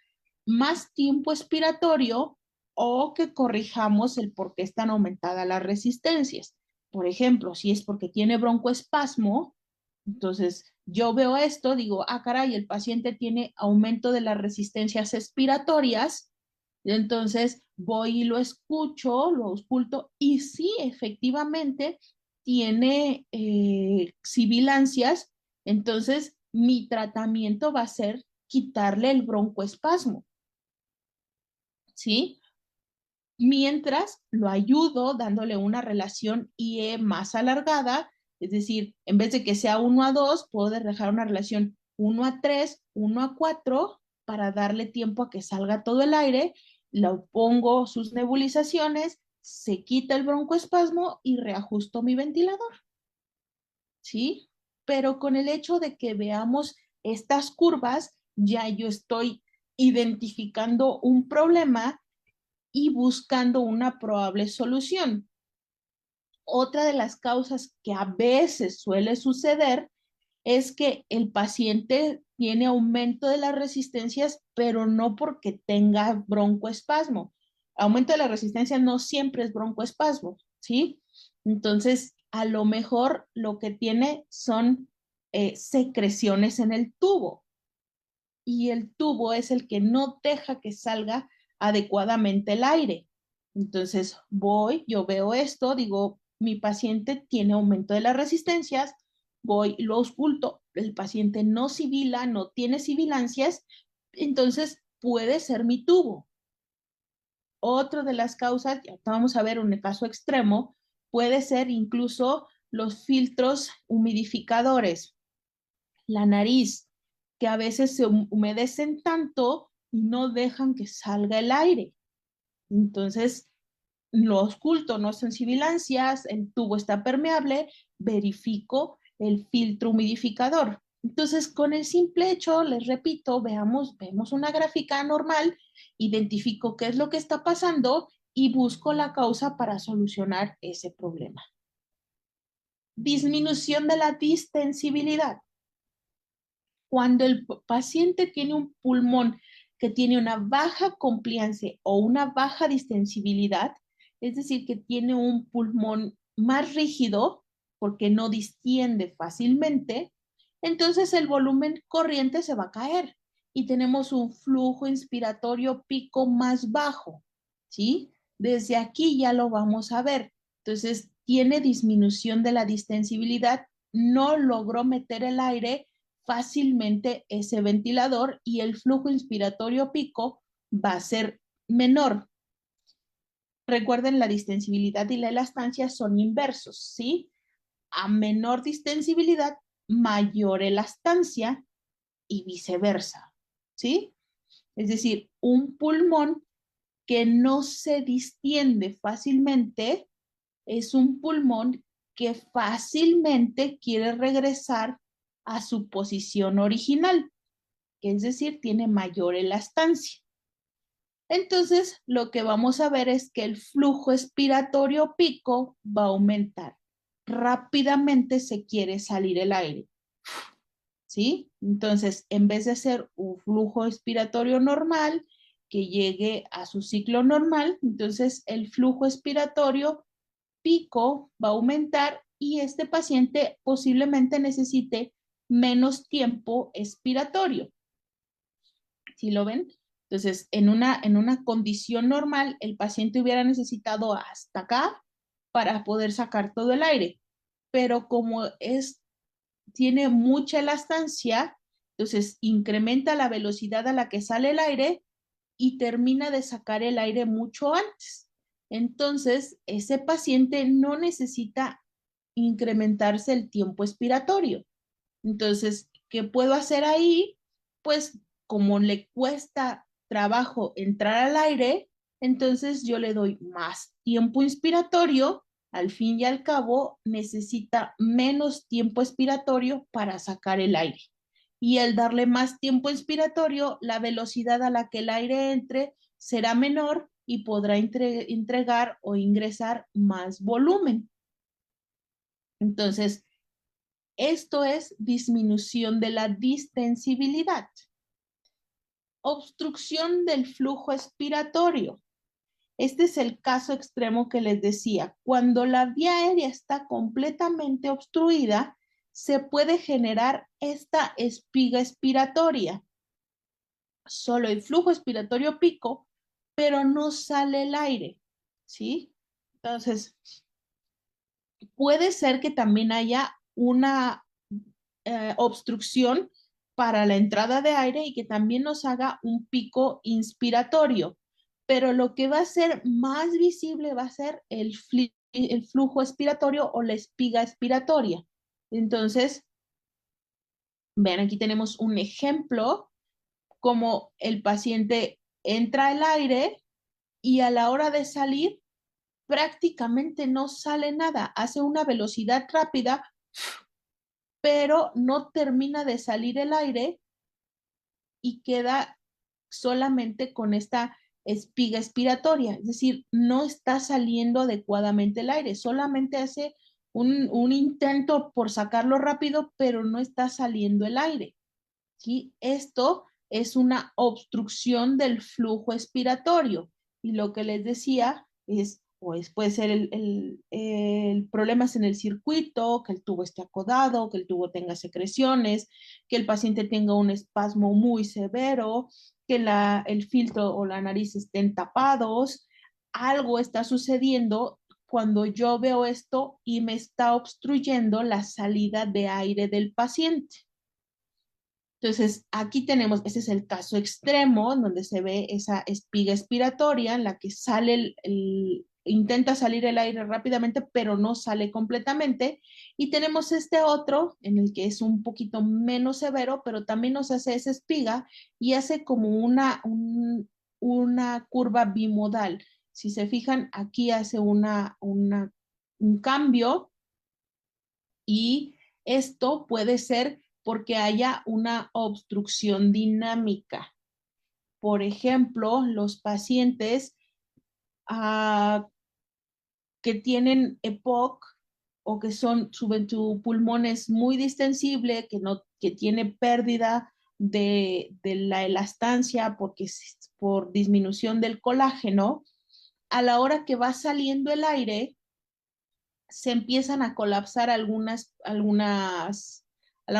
más tiempo expiratorio o que corrijamos el por qué están aumentadas las resistencias. Por ejemplo, si es porque tiene broncoespasmo, entonces yo veo esto, digo, ah, caray, el paciente tiene aumento de las resistencias expiratorias, entonces voy y lo escucho, lo ausculto, y sí, efectivamente tiene sibilancias, entonces mi tratamiento va a ser quitarle el broncoespasmo, ¿sí? Mientras lo ayudo dándole una relación IE más alargada, es decir, en vez de que sea 1:2, puedo dejar una relación 1:3, 1:4 para darle tiempo a que salga todo el aire, le pongo sus nebulizaciones, se quita el broncoespasmo y reajusto mi ventilador, ¿sí? Pero con el hecho de que veamos estas curvas, ya yo estoy identificando un problema y buscando una probable solución. Otra de las causas que a veces suele suceder es que el paciente tiene aumento de las resistencias, pero no porque tenga broncoespasmo. Aumento de la resistencia no siempre es broncoespasmo, ¿sí? Entonces, a lo mejor lo que tiene son secreciones en el tubo y el tubo es el que no deja que salga adecuadamente el aire. Entonces voy, yo veo esto, digo, mi paciente tiene aumento de las resistencias, voy, lo ausculto, el paciente no sibila, no tiene sibilancias, entonces puede ser mi tubo. Otra de las causas, ya vamos a ver un caso extremo, puede ser incluso los filtros humidificadores, la nariz, que a veces se humedecen tanto y no dejan que salga el aire. Entonces, lo oculto, no son sibilancias, el tubo está permeable, verifico el filtro humidificador. Entonces, con el simple hecho, les repito, vemos una gráfica normal, identifico qué es lo que está pasando y busco la causa para solucionar ese problema. Disminución de la distensibilidad. Cuando el paciente tiene un pulmón que tiene una baja compliance o una baja distensibilidad, es decir, que tiene un pulmón más rígido porque no distiende fácilmente, entonces el volumen corriente se va a caer y tenemos un flujo inspiratorio pico más bajo, ¿sí? Desde aquí ya lo vamos a ver. Entonces, tiene disminución de la distensibilidad, no logró meter el aire fácilmente ese ventilador y el flujo inspiratorio pico va a ser menor. Recuerden, la distensibilidad y la elastancia son inversos, ¿sí? A menor distensibilidad, mayor elastancia y viceversa, ¿sí? Es decir, un pulmón que no se distiende fácilmente es un pulmón que fácilmente quiere regresar a su posición original, que es decir, tiene mayor elastancia. Entonces, lo que vamos a ver es que el flujo expiratorio pico va a aumentar. Rápidamente se quiere salir el aire, ¿sí? Entonces, en vez de ser un flujo expiratorio normal, que llegue a su ciclo normal, entonces el flujo expiratorio pico va a aumentar y este paciente posiblemente necesite menos tiempo expiratorio. ¿Sí lo ven? Entonces, en una condición normal, el paciente hubiera necesitado hasta acá para poder sacar todo el aire, pero como tiene mucha elastancia, entonces incrementa la velocidad a la que sale el aire y termina de sacar el aire mucho antes. Entonces, ese paciente no necesita incrementarse el tiempo expiratorio. Entonces, ¿qué puedo hacer ahí? Pues como le cuesta trabajo entrar al aire, entonces yo le doy más tiempo inspiratorio. Al fin y al cabo, necesita menos tiempo expiratorio para sacar el aire. Y al darle más tiempo inspiratorio, la velocidad a la que el aire entre será menor y podrá entregar o ingresar más volumen. Entonces, esto es disminución de la distensibilidad. Obstrucción del flujo expiratorio. Este es el caso extremo que les decía. Cuando la vía aérea está completamente obstruida, se puede generar esta espiga expiratoria. Solo el flujo expiratorio pico, pero no sale el aire, ¿sí? Entonces, puede ser que también haya una obstrucción para la entrada de aire y que también nos haga un pico inspiratorio. Pero lo que va a ser más visible va a ser el flujo expiratorio o la espiga expiratoria. Entonces, vean, aquí tenemos un ejemplo como el paciente entra el aire y a la hora de salir prácticamente no sale nada, hace una velocidad rápida, pero no termina de salir el aire y queda solamente con esta espiga expiratoria, es decir, no está saliendo adecuadamente el aire, solamente hace un intento por sacarlo rápido, pero no está saliendo el aire. ¿Sí? Esto es una obstrucción del flujo expiratorio y lo que les decía es, puede ser el problema es en el circuito, que el tubo esté acodado, que el tubo tenga secreciones, que el paciente tenga un espasmo muy severo, que el filtro o la nariz estén tapados. Algo está sucediendo cuando yo veo esto y me está obstruyendo la salida de aire del paciente. Entonces, aquí tenemos, ese es el caso extremo, en donde se ve esa espiga expiratoria en la que sale intenta salir el aire rápidamente, pero no sale completamente. Y tenemos este otro, en el que es un poquito menos severo, pero también nos hace esa espiga y hace como una curva bimodal. Si se fijan, aquí hace un cambio y esto puede ser porque haya una obstrucción dinámica. Por ejemplo, los pacientes ah, que tienen EPOC o que su pulmón es muy distensible, que tiene pérdida de la elastancia por disminución del colágeno, a la hora que va saliendo el aire, se empiezan a colapsar a la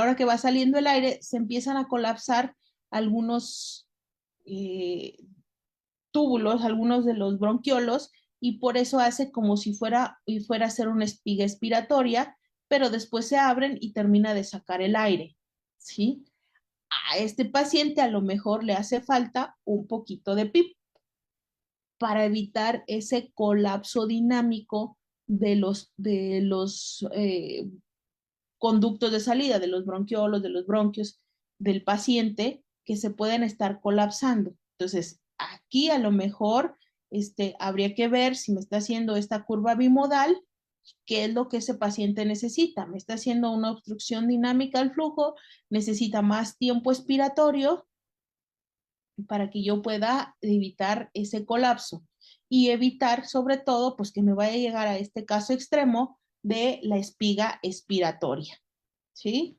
hora que va saliendo el aire, se empiezan a colapsar algunos eh, túbulos, algunos de los bronquiolos, y por eso hace como si fuera a ser una espiga expiratoria, pero después se abren y termina de sacar el aire, ¿sí? A este paciente a lo mejor le hace falta un poquito de PIP para evitar ese colapso dinámico de los conductos de salida, de los bronquiolos, de los bronquios del paciente que se pueden estar colapsando. Entonces, aquí a lo mejor habría que ver si me está haciendo esta curva bimodal, qué es lo que ese paciente necesita. Me está haciendo una obstrucción dinámica al flujo, necesita más tiempo expiratorio para que yo pueda evitar ese colapso y evitar sobre todo pues que me vaya a llegar a este caso extremo de la espiga expiratoria, ¿sí?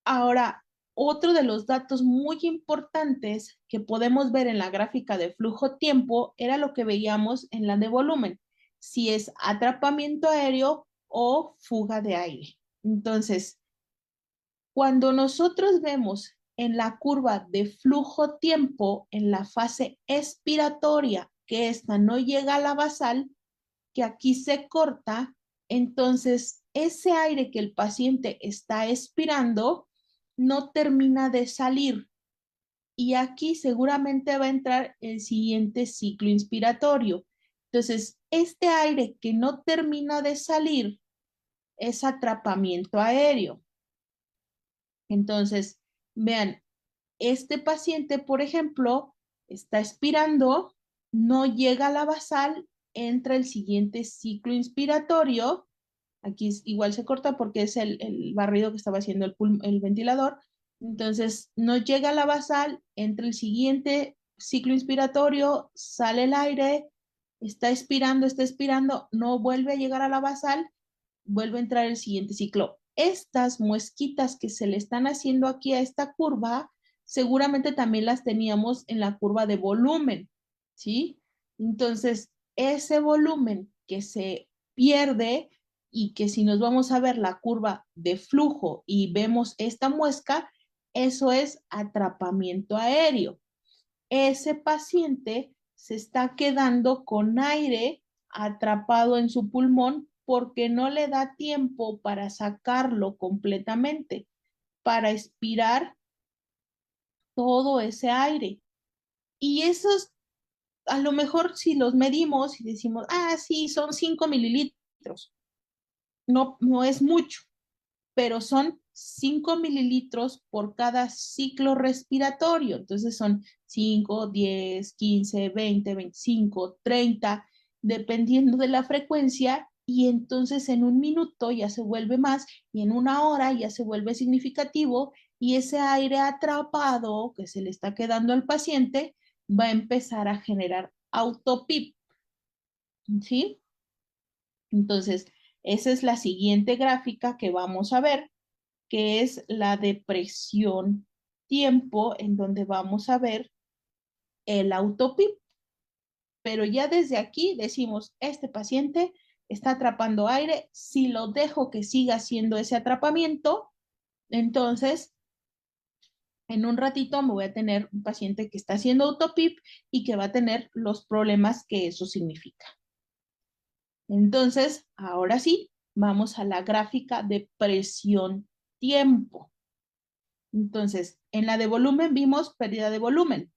Ahora, otro de los datos muy importantes que podemos ver en la gráfica de flujo-tiempo era lo que veíamos en la de volumen, si es atrapamiento aéreo o fuga de aire. Entonces, cuando nosotros vemos en la curva de flujo-tiempo, en la fase expiratoria, que esta no llega a la basal, que aquí se corta, entonces ese aire que el paciente está expirando no termina de salir. Y aquí seguramente va a entrar el siguiente ciclo inspiratorio. Entonces, este aire que no termina de salir es atrapamiento aéreo. Entonces, vean, este paciente, por ejemplo, está expirando, no llega a la basal, entra el siguiente ciclo inspiratorio. Aquí igual se corta porque es el barrido que estaba haciendo el ventilador. Entonces, no llega a la basal, entra el siguiente ciclo inspiratorio, sale el aire, está expirando, no vuelve a llegar a la basal, vuelve a entrar el siguiente ciclo. Estas muesquitas que se le están haciendo aquí a esta curva, seguramente también las teníamos en la curva de volumen, ¿sí? Entonces, ese volumen que se pierde y que si nos vamos a ver la curva de flujo y vemos esta muesca, eso es atrapamiento aéreo. Ese paciente se está quedando con aire atrapado en su pulmón porque no le da tiempo para sacarlo completamente, para expirar todo ese aire. Y esos, a lo mejor si los medimos y decimos, ah, sí, son 5 mililitros, no, no es mucho, pero son 5 mililitros por cada ciclo respiratorio. Entonces son 5, 10, 15, 20, 25, 30, dependiendo de la frecuencia. Y entonces en un minuto ya se vuelve más y en una hora ya se vuelve significativo y ese aire atrapado que se le está quedando al paciente va a empezar a generar autopip, ¿sí? Entonces, esa es la siguiente gráfica que vamos a ver, que es la de presión tiempo, en donde vamos a ver el autopip. Pero ya desde aquí decimos, este paciente está atrapando aire, si lo dejo que siga haciendo ese atrapamiento, entonces en un ratito me voy a tener un paciente que está haciendo autopip y que va a tener los problemas que eso significa. Entonces, ahora sí, vamos a la gráfica de presión tiempo. Entonces, en la de volumen vimos pérdida de volumen.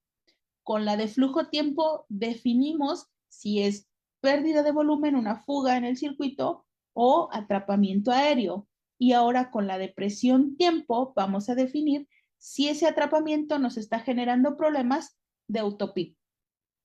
Con la de flujo tiempo definimos si es pérdida de volumen, una fuga en el circuito o atrapamiento aéreo. Y ahora con la de presión tiempo vamos a definir si ese atrapamiento nos está generando problemas de autopip.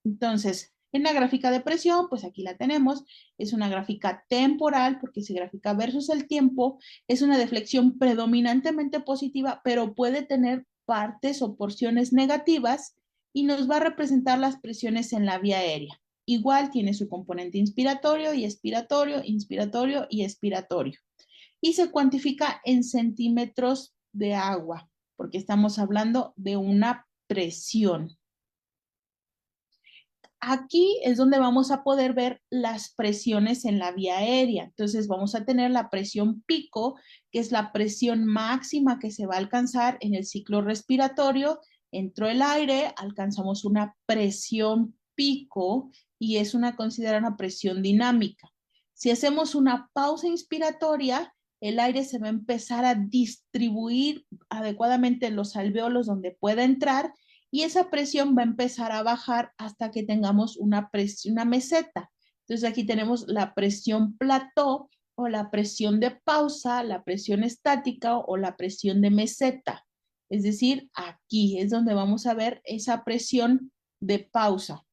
Entonces, en la gráfica de presión, pues aquí la tenemos, es una gráfica temporal porque se grafica versus el tiempo, es una deflexión predominantemente positiva, pero puede tener partes o porciones negativas y nos va a representar las presiones en la vía aérea. Igual tiene su componente inspiratorio y expiratorio, inspiratorio y expiratorio. Y se cuantifica en centímetros de agua, porque estamos hablando de una presión. Aquí es donde vamos a poder ver las presiones en la vía aérea. Entonces vamos a tener la presión pico, que es la presión máxima que se va a alcanzar en el ciclo respiratorio. Entró el aire, alcanzamos una presión pico y es considerada una presión dinámica. Si hacemos una pausa inspiratoria, el aire se va a empezar a distribuir adecuadamente en los alvéolos donde pueda entrar y esa presión va a empezar a bajar hasta que tengamos una meseta. Entonces aquí tenemos la presión plató o la presión de pausa, la presión estática o la presión de meseta. Es decir, aquí es donde vamos a ver esa presión de pausa.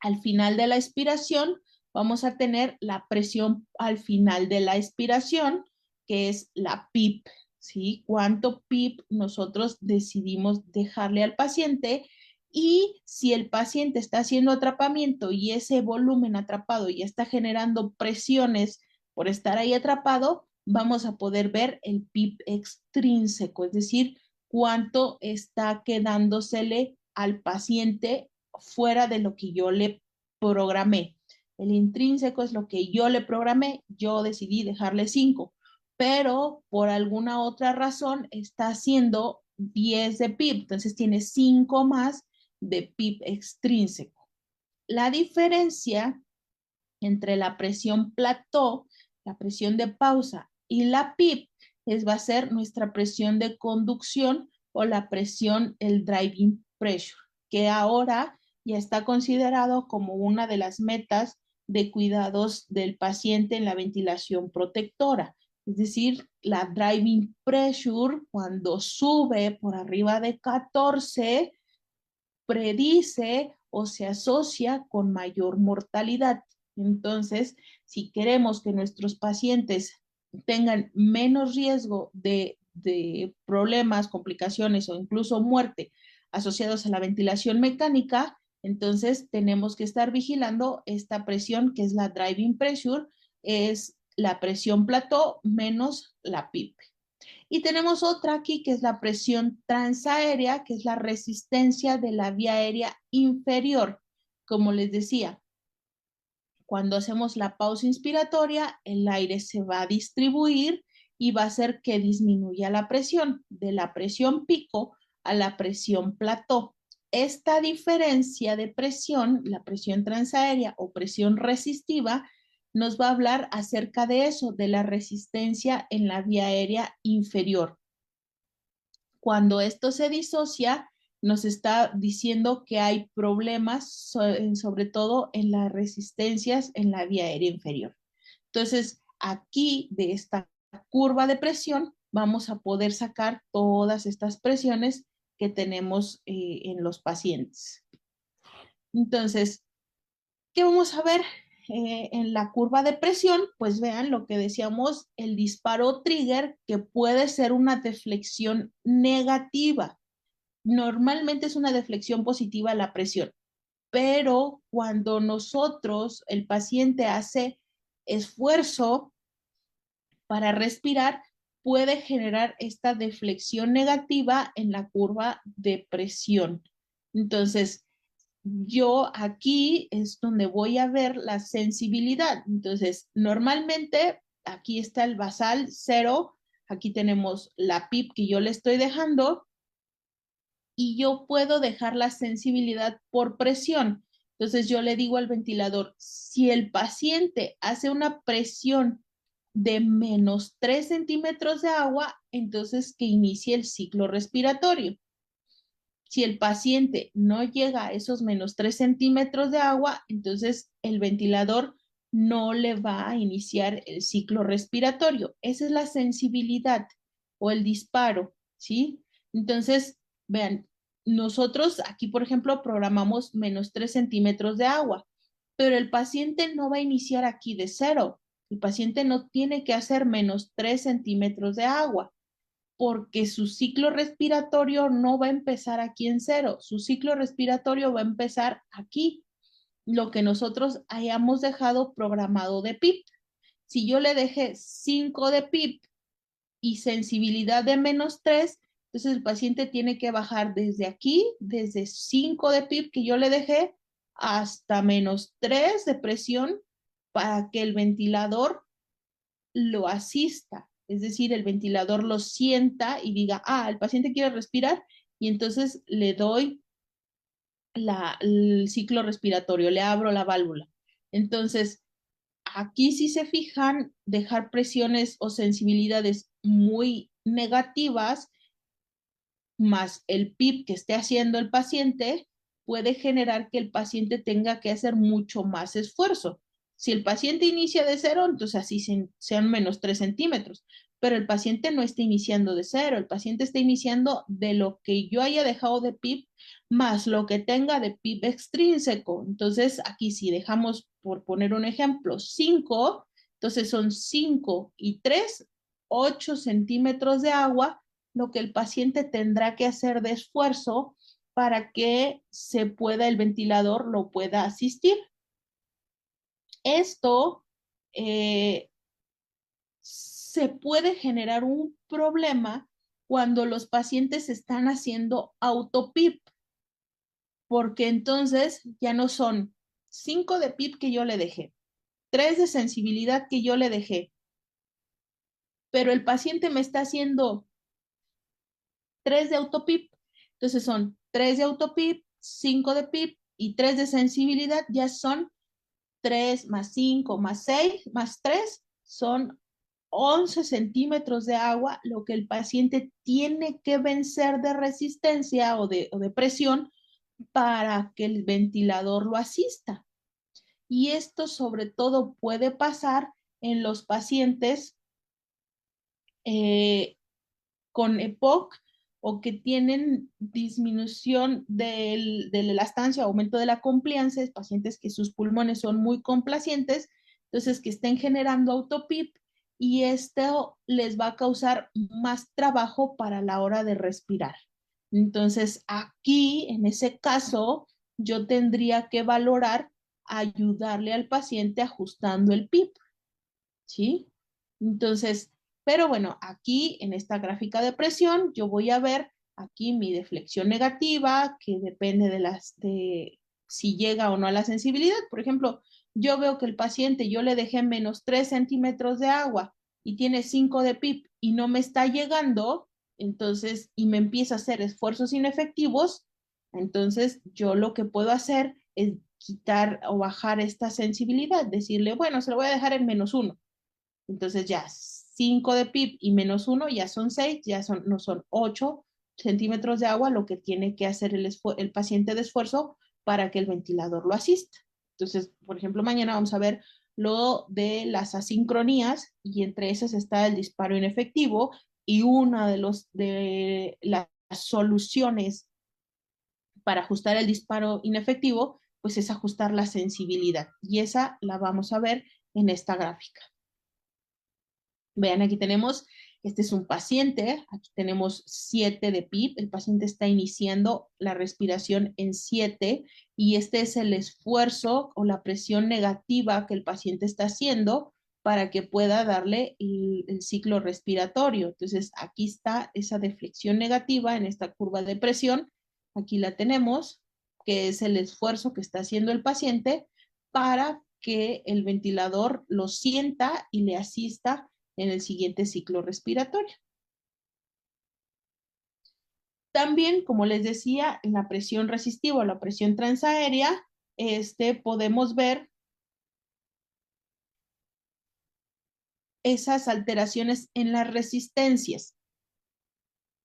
Al final de la expiración vamos a tener la presión al final de la expiración, que es la PIP, ¿sí? Cuánto PIP nosotros decidimos dejarle al paciente y si el paciente está haciendo atrapamiento y ese volumen atrapado ya está generando presiones por estar ahí atrapado, vamos a poder ver el PIP extrínseco, es decir, cuánto está quedándosele al paciente fuera de lo que yo le programé. El intrínseco es lo que yo le programé, yo decidí dejarle 5, pero por alguna otra razón está haciendo 10 de PIB, entonces tiene 5 más de PIB extrínseco. La diferencia entre la presión plató, la presión de pausa y la PIB va a ser nuestra presión de conducción o la presión, el driving pressure, que ahora ya está considerado como una de las metas de cuidados del paciente en la ventilación protectora. Es decir, la driving pressure, cuando sube por arriba de 14, predice o se asocia con mayor mortalidad. Entonces, si queremos que nuestros pacientes tengan menos riesgo de problemas, complicaciones o incluso muerte asociados a la ventilación mecánica, entonces tenemos que estar vigilando esta presión que es la driving pressure, es la presión plató menos la PIP. Y tenemos otra aquí que es la presión transaérea, que es la resistencia de la vía aérea inferior. Como les decía, cuando hacemos la pausa inspiratoria, el aire se va a distribuir y va a hacer que disminuya la presión, de la presión pico a la presión plató. Esta diferencia de presión, la presión transaérea o presión resistiva, nos va a hablar acerca de eso, de la resistencia en la vía aérea inferior. Cuando esto se disocia, nos está diciendo que hay problemas, sobre todo en las resistencias en la vía aérea inferior. Entonces, aquí de esta curva de presión, vamos a poder sacar todas estas presiones que tenemos en los pacientes. Entonces, ¿qué vamos a ver en la curva de presión? Pues vean lo que decíamos, el disparo trigger, que puede ser una deflexión negativa. Normalmente es una deflexión positiva la presión, pero cuando nosotros, el paciente hace esfuerzo para respirar, puede generar esta deflexión negativa en la curva de presión. Entonces, yo aquí es donde voy a ver la sensibilidad. Entonces, normalmente aquí está el basal 0, aquí tenemos la PIP que yo le estoy dejando y yo puedo dejar la sensibilidad por presión. Entonces, yo le digo al ventilador, si el paciente hace una presión de menos 3 centímetros de agua, entonces que inicie el ciclo respiratorio. Si el paciente no llega a esos menos 3 centímetros de agua, entonces el ventilador no le va a iniciar el ciclo respiratorio. Esa es la sensibilidad o el disparo, ¿sí? Entonces, vean, nosotros aquí, por ejemplo, programamos menos 3 centímetros de agua, pero el paciente no va a iniciar aquí de 0. El paciente no tiene que hacer menos 3 centímetros de agua porque su ciclo respiratorio no va a empezar aquí en 0, su ciclo respiratorio va a empezar aquí, lo que nosotros hayamos dejado programado de PIP. Si yo le dejé 5 de PIP y sensibilidad de menos 3, entonces el paciente tiene que bajar desde aquí, desde 5 de PIP que yo le dejé, hasta menos 3 de presión para que el ventilador lo asista, es decir, el ventilador lo sienta y diga, ah, el paciente quiere respirar y entonces le doy el ciclo respiratorio, le abro la válvula. Entonces, aquí si se fijan, dejar presiones o sensibilidades muy negativas más el PIP que esté haciendo el paciente puede generar que el paciente tenga que hacer mucho más esfuerzo. Si el paciente inicia de 0, entonces así sean menos 3 centímetros, pero el paciente no está iniciando de 0, el paciente está iniciando de lo que yo haya dejado de PIP más lo que tenga de PIP extrínseco. Entonces, aquí si dejamos, por poner un ejemplo, 5, entonces son 5 y 3, 8 centímetros de agua, lo que el paciente tendrá que hacer de esfuerzo para que se pueda, el ventilador lo pueda asistir. Esto se puede generar un problema cuando los pacientes están haciendo autopip, porque entonces ya no son 5 de PIP que yo le dejé, 3 de sensibilidad que yo le dejé, pero el paciente me está haciendo 3 de autopip, entonces son 3 de autopip, 5 de PIP y 3 de sensibilidad, ya son 3 más 5 más 6 más 3, son 11 centímetros de agua, lo que el paciente tiene que vencer de resistencia o de presión para que el ventilador lo asista. Y esto sobre todo puede pasar en los pacientes con EPOC o que tienen disminución de la elastancia, aumento de la compliance, pacientes que sus pulmones son muy complacientes, entonces que estén generando autopip y esto les va a causar más trabajo para la hora de respirar. Entonces, aquí, en ese caso, yo tendría que valorar ayudarle al paciente ajustando el PIP, ¿sí? Entonces, pero bueno, aquí en esta gráfica de presión, yo voy a ver aquí mi deflexión negativa, que depende de si llega o no a la sensibilidad. Por ejemplo, yo veo que el paciente, yo le dejé menos 3 centímetros de agua y tiene 5 de PIP y no me está llegando, entonces, y me empieza a hacer esfuerzos inefectivos, entonces yo lo que puedo hacer es quitar o bajar esta sensibilidad, decirle, bueno, se lo voy a dejar en -1. Entonces ya 5 de PIB y -1 ya son 6, ya no son 8 centímetros de agua lo que tiene que hacer el paciente de esfuerzo para que el ventilador lo asista. Entonces, por ejemplo, mañana vamos a ver lo de las asincronías y entre esas está el disparo inefectivo y una de las soluciones para ajustar el disparo inefectivo, pues es ajustar la sensibilidad y esa la vamos a ver en esta gráfica. Vean, aquí tenemos, este es un paciente, aquí tenemos 7 de PIP, el paciente está iniciando la respiración en 7 y este es el esfuerzo o la presión negativa que el paciente está haciendo para que pueda darle el ciclo respiratorio. Entonces, aquí está esa deflexión negativa en esta curva de presión, aquí la tenemos, que es el esfuerzo que está haciendo el paciente para que el ventilador lo sienta y le asista en el siguiente ciclo respiratorio. También, como les decía, en la presión resistiva o la presión transaérea, podemos ver esas alteraciones en las resistencias.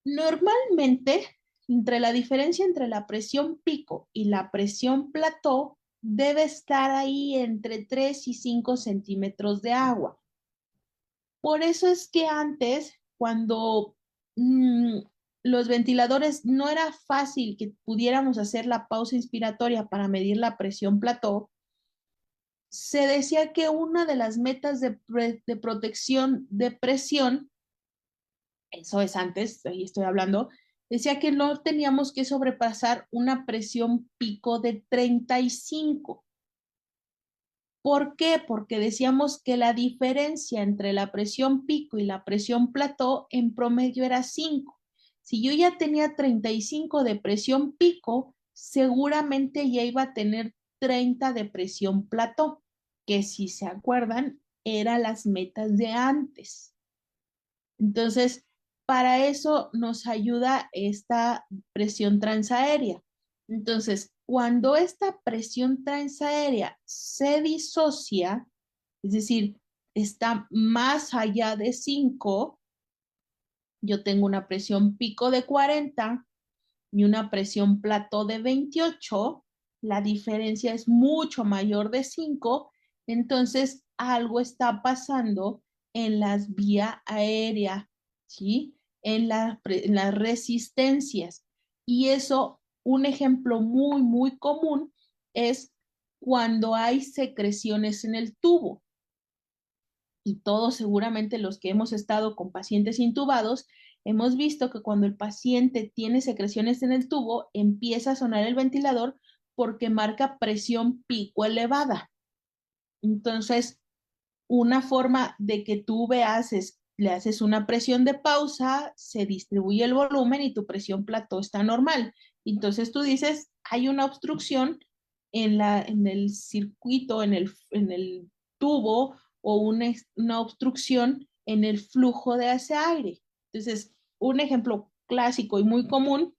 Normalmente, la diferencia entre la presión pico y la presión plató debe estar ahí entre 3 y 5 centímetros de agua. Por eso es que antes, cuando los ventiladores no era fácil que pudiéramos hacer la pausa inspiratoria para medir la presión plató, se decía que una de las metas de protección de presión, eso es antes, ahí estoy hablando, decía que no teníamos que sobrepasar una presión pico de 35. ¿Por qué? Porque decíamos que la diferencia entre la presión pico y la presión plató en promedio era 5. Si yo ya tenía 35 de presión pico, seguramente ya iba a tener 30 de presión plató, que si se acuerdan, eran las metas de antes. Entonces, para eso nos ayuda esta presión transaérea. Entonces, cuando esta presión transaérea se disocia, es decir, está más allá de 5, yo tengo una presión pico de 40 y una presión plató de 28, la diferencia es mucho mayor de 5, entonces algo está pasando en las vías aéreas, ¿sí? En las resistencias. Y eso, un ejemplo muy, muy común es cuando hay secreciones en el tubo. Y todos seguramente los que hemos estado con pacientes intubados, hemos visto que cuando el paciente tiene secreciones en el tubo, empieza a sonar el ventilador porque marca presión pico elevada. Entonces, una forma de que tú veas es le haces una presión de pausa, se distribuye el volumen y tu presión plató está normal. Entonces tú dices, hay una obstrucción en el circuito, en el tubo o una obstrucción en el flujo de ese aire. Entonces, un ejemplo clásico y muy común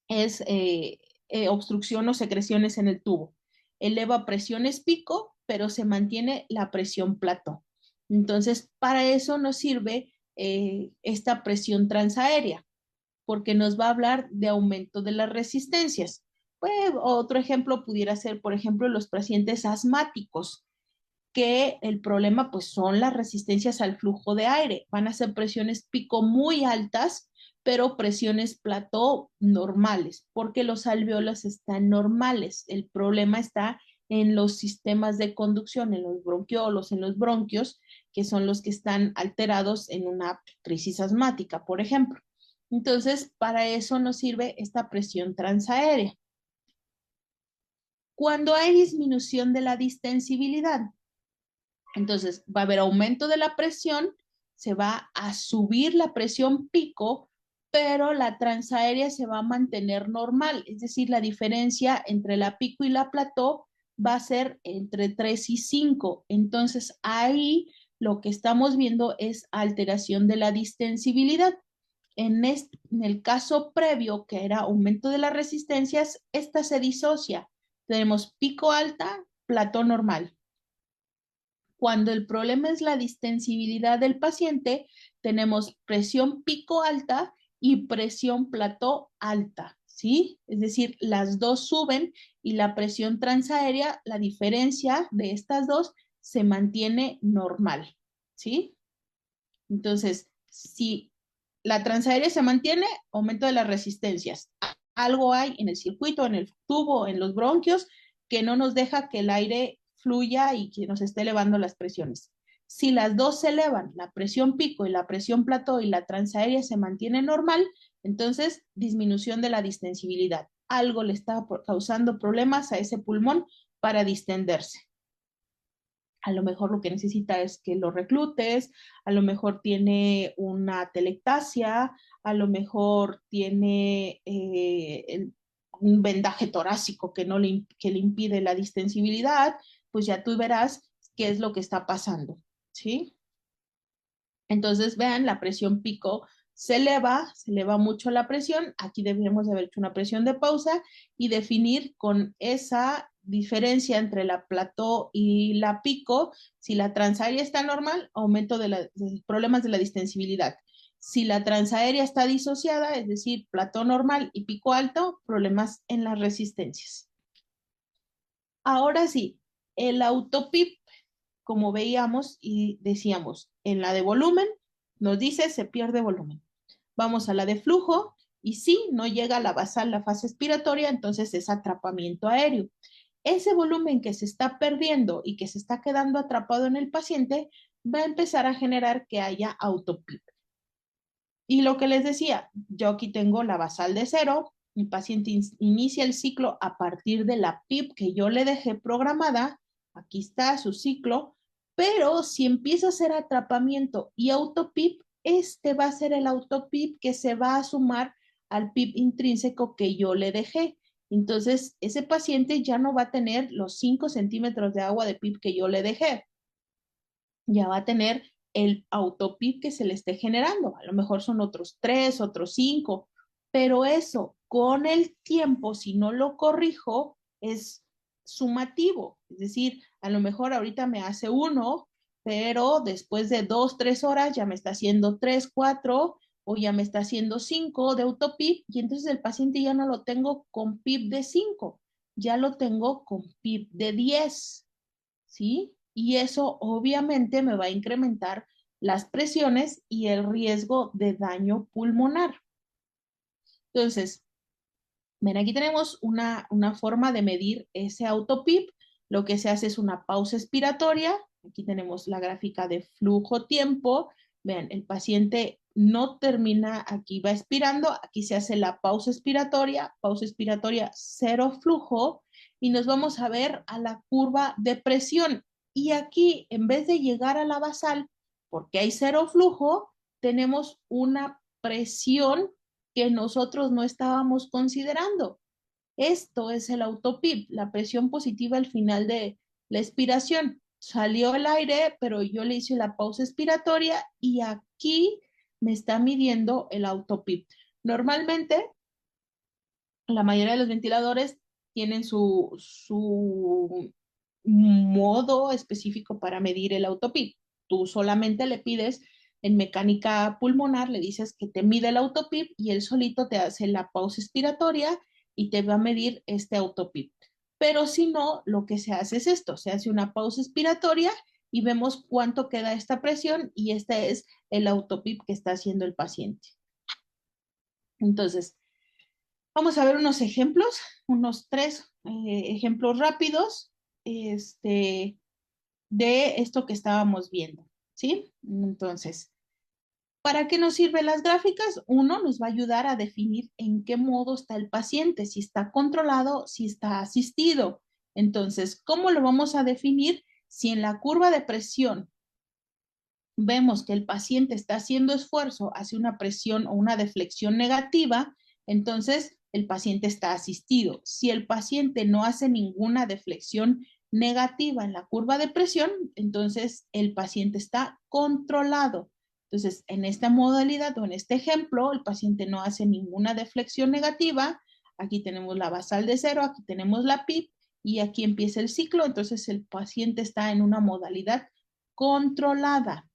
es obstrucción o secreciones en el tubo. Eleva presiones pico, pero se mantiene la presión plató. Entonces, para eso nos sirve esta presión transaérea, porque nos va a hablar de aumento de las resistencias. Pues, otro ejemplo pudiera ser, por ejemplo, los pacientes asmáticos, que el problema pues son las resistencias al flujo de aire. Van a ser presiones pico muy altas, pero presiones plató normales, porque los alveolos están normales. El problema está en los sistemas de conducción, en los bronquiolos, en los bronquios, que son los que están alterados en una crisis asmática, por ejemplo. Entonces, para eso nos sirve esta presión transaérea. Cuando hay disminución de la distensibilidad, entonces va a haber aumento de la presión, se va a subir la presión pico, pero la transaérea se va a mantener normal, es decir, la diferencia entre la pico y la plató va a ser entre 3 y 5. Entonces ahí lo que estamos viendo es alteración de la distensibilidad. En el caso previo, que era aumento de las resistencias, esta se disocia. Tenemos pico alta, plató normal. Cuando el problema es la distensibilidad del paciente, tenemos presión pico alta y presión plató alta, ¿sí? Es decir, las dos suben y la presión transaérea, la diferencia de estas dos se mantiene normal, ¿sí? Entonces, si la transaérea se mantiene, aumento de las resistencias. Algo hay en el circuito, en el tubo, en los bronquios, que no nos deja que el aire fluya y que nos esté elevando las presiones. Si las dos se elevan, la presión pico y la presión plató y la transaérea se mantiene normal, entonces disminución de la distensibilidad. Algo le está causando problemas a ese pulmón para distenderse. A lo mejor lo que necesita es que lo reclutes, a lo mejor tiene una telectasia, a lo mejor tiene un vendaje torácico que, no le, que le impide la distensibilidad, pues ya tú verás qué es lo que está pasando, ¿sí? Entonces, vean, la presión pico se eleva mucho la presión. Aquí deberíamos haber hecho una presión de pausa y definir con esa diferencia entre la plató y la pico. Si la transaérea está normal, aumento de problemas de la distensibilidad. Si la transaérea está disociada, es decir, plató normal y pico alto, problemas en las resistencias. Ahora sí, el autopip, como veíamos y decíamos, en la de volumen nos dice se pierde volumen. Vamos a la de flujo y si no llega a la basal, la fase expiratoria, entonces es atrapamiento aéreo. Ese volumen que se está perdiendo y que se está quedando atrapado en el paciente va a empezar a generar que haya autopip. Y lo que les decía, yo aquí tengo la basal de 0, mi paciente inicia el ciclo a partir de la PIP que yo le dejé programada, aquí está su ciclo, pero si empieza a hacer atrapamiento y autopip, este va a ser el autopip que se va a sumar al PIP intrínseco que yo le dejé. Entonces, ese paciente ya no va a tener los 5 centímetros de agua de PIP que yo le dejé, ya va a tener el autopip que se le esté generando. A lo mejor son otros 3, otros 5, pero eso con el tiempo, si no lo corrijo, es sumativo. Es decir, a lo mejor ahorita me hace 1, pero después de 2, 3 horas ya me está haciendo 3, 4 o ya me está haciendo 5 de autopip y entonces el paciente ya no lo tengo con PIP de 5, ya lo tengo con PIP de 10. ¿Sí? Y eso obviamente me va a incrementar las presiones y el riesgo de daño pulmonar. Entonces, ven, aquí tenemos una forma de medir ese autopip. Lo que se hace es una pausa expiratoria. Aquí tenemos la gráfica de flujo-tiempo. Vean, el paciente no termina, aquí va expirando, aquí se hace la pausa expiratoria, cero flujo, y nos vamos a ver a la curva de presión. Y aquí, en vez de llegar a la basal, porque hay cero flujo, tenemos una presión que nosotros no estábamos considerando. Esto es el autopip, la presión positiva al final de la expiración. Salió el aire, pero yo le hice la pausa expiratoria y aquí me está midiendo el autopip. Normalmente, la mayoría de los ventiladores tienen su modo específico para medir el autopip. Tú solamente le pides en mecánica pulmonar, le dices que te mide el autopip y él solito te hace la pausa expiratoria y te va a medir este autopip. Pero si no, lo que se hace es esto, se hace una pausa expiratoria y vemos cuánto queda esta presión y este es el autopip que está haciendo el paciente. Entonces, vamos a ver unos ejemplos, unos tres ejemplos rápidos de esto que estábamos viendo, ¿sí? Entonces, ¿para qué nos sirven las gráficas? Uno, nos va a ayudar a definir en qué modo está el paciente, si está controlado, si está asistido. Entonces, ¿cómo lo vamos a definir? Si en la curva de presión vemos que el paciente está haciendo esfuerzo hacia una presión o una deflexión negativa, entonces el paciente está asistido. Si el paciente no hace ninguna deflexión negativa en la curva de presión, entonces el paciente está controlado. Entonces, en esta modalidad o en este ejemplo, el paciente no hace ninguna deflexión negativa. Aquí tenemos la basal de cero, aquí tenemos la PIP y aquí empieza el ciclo. Entonces, el paciente está en una modalidad controlada.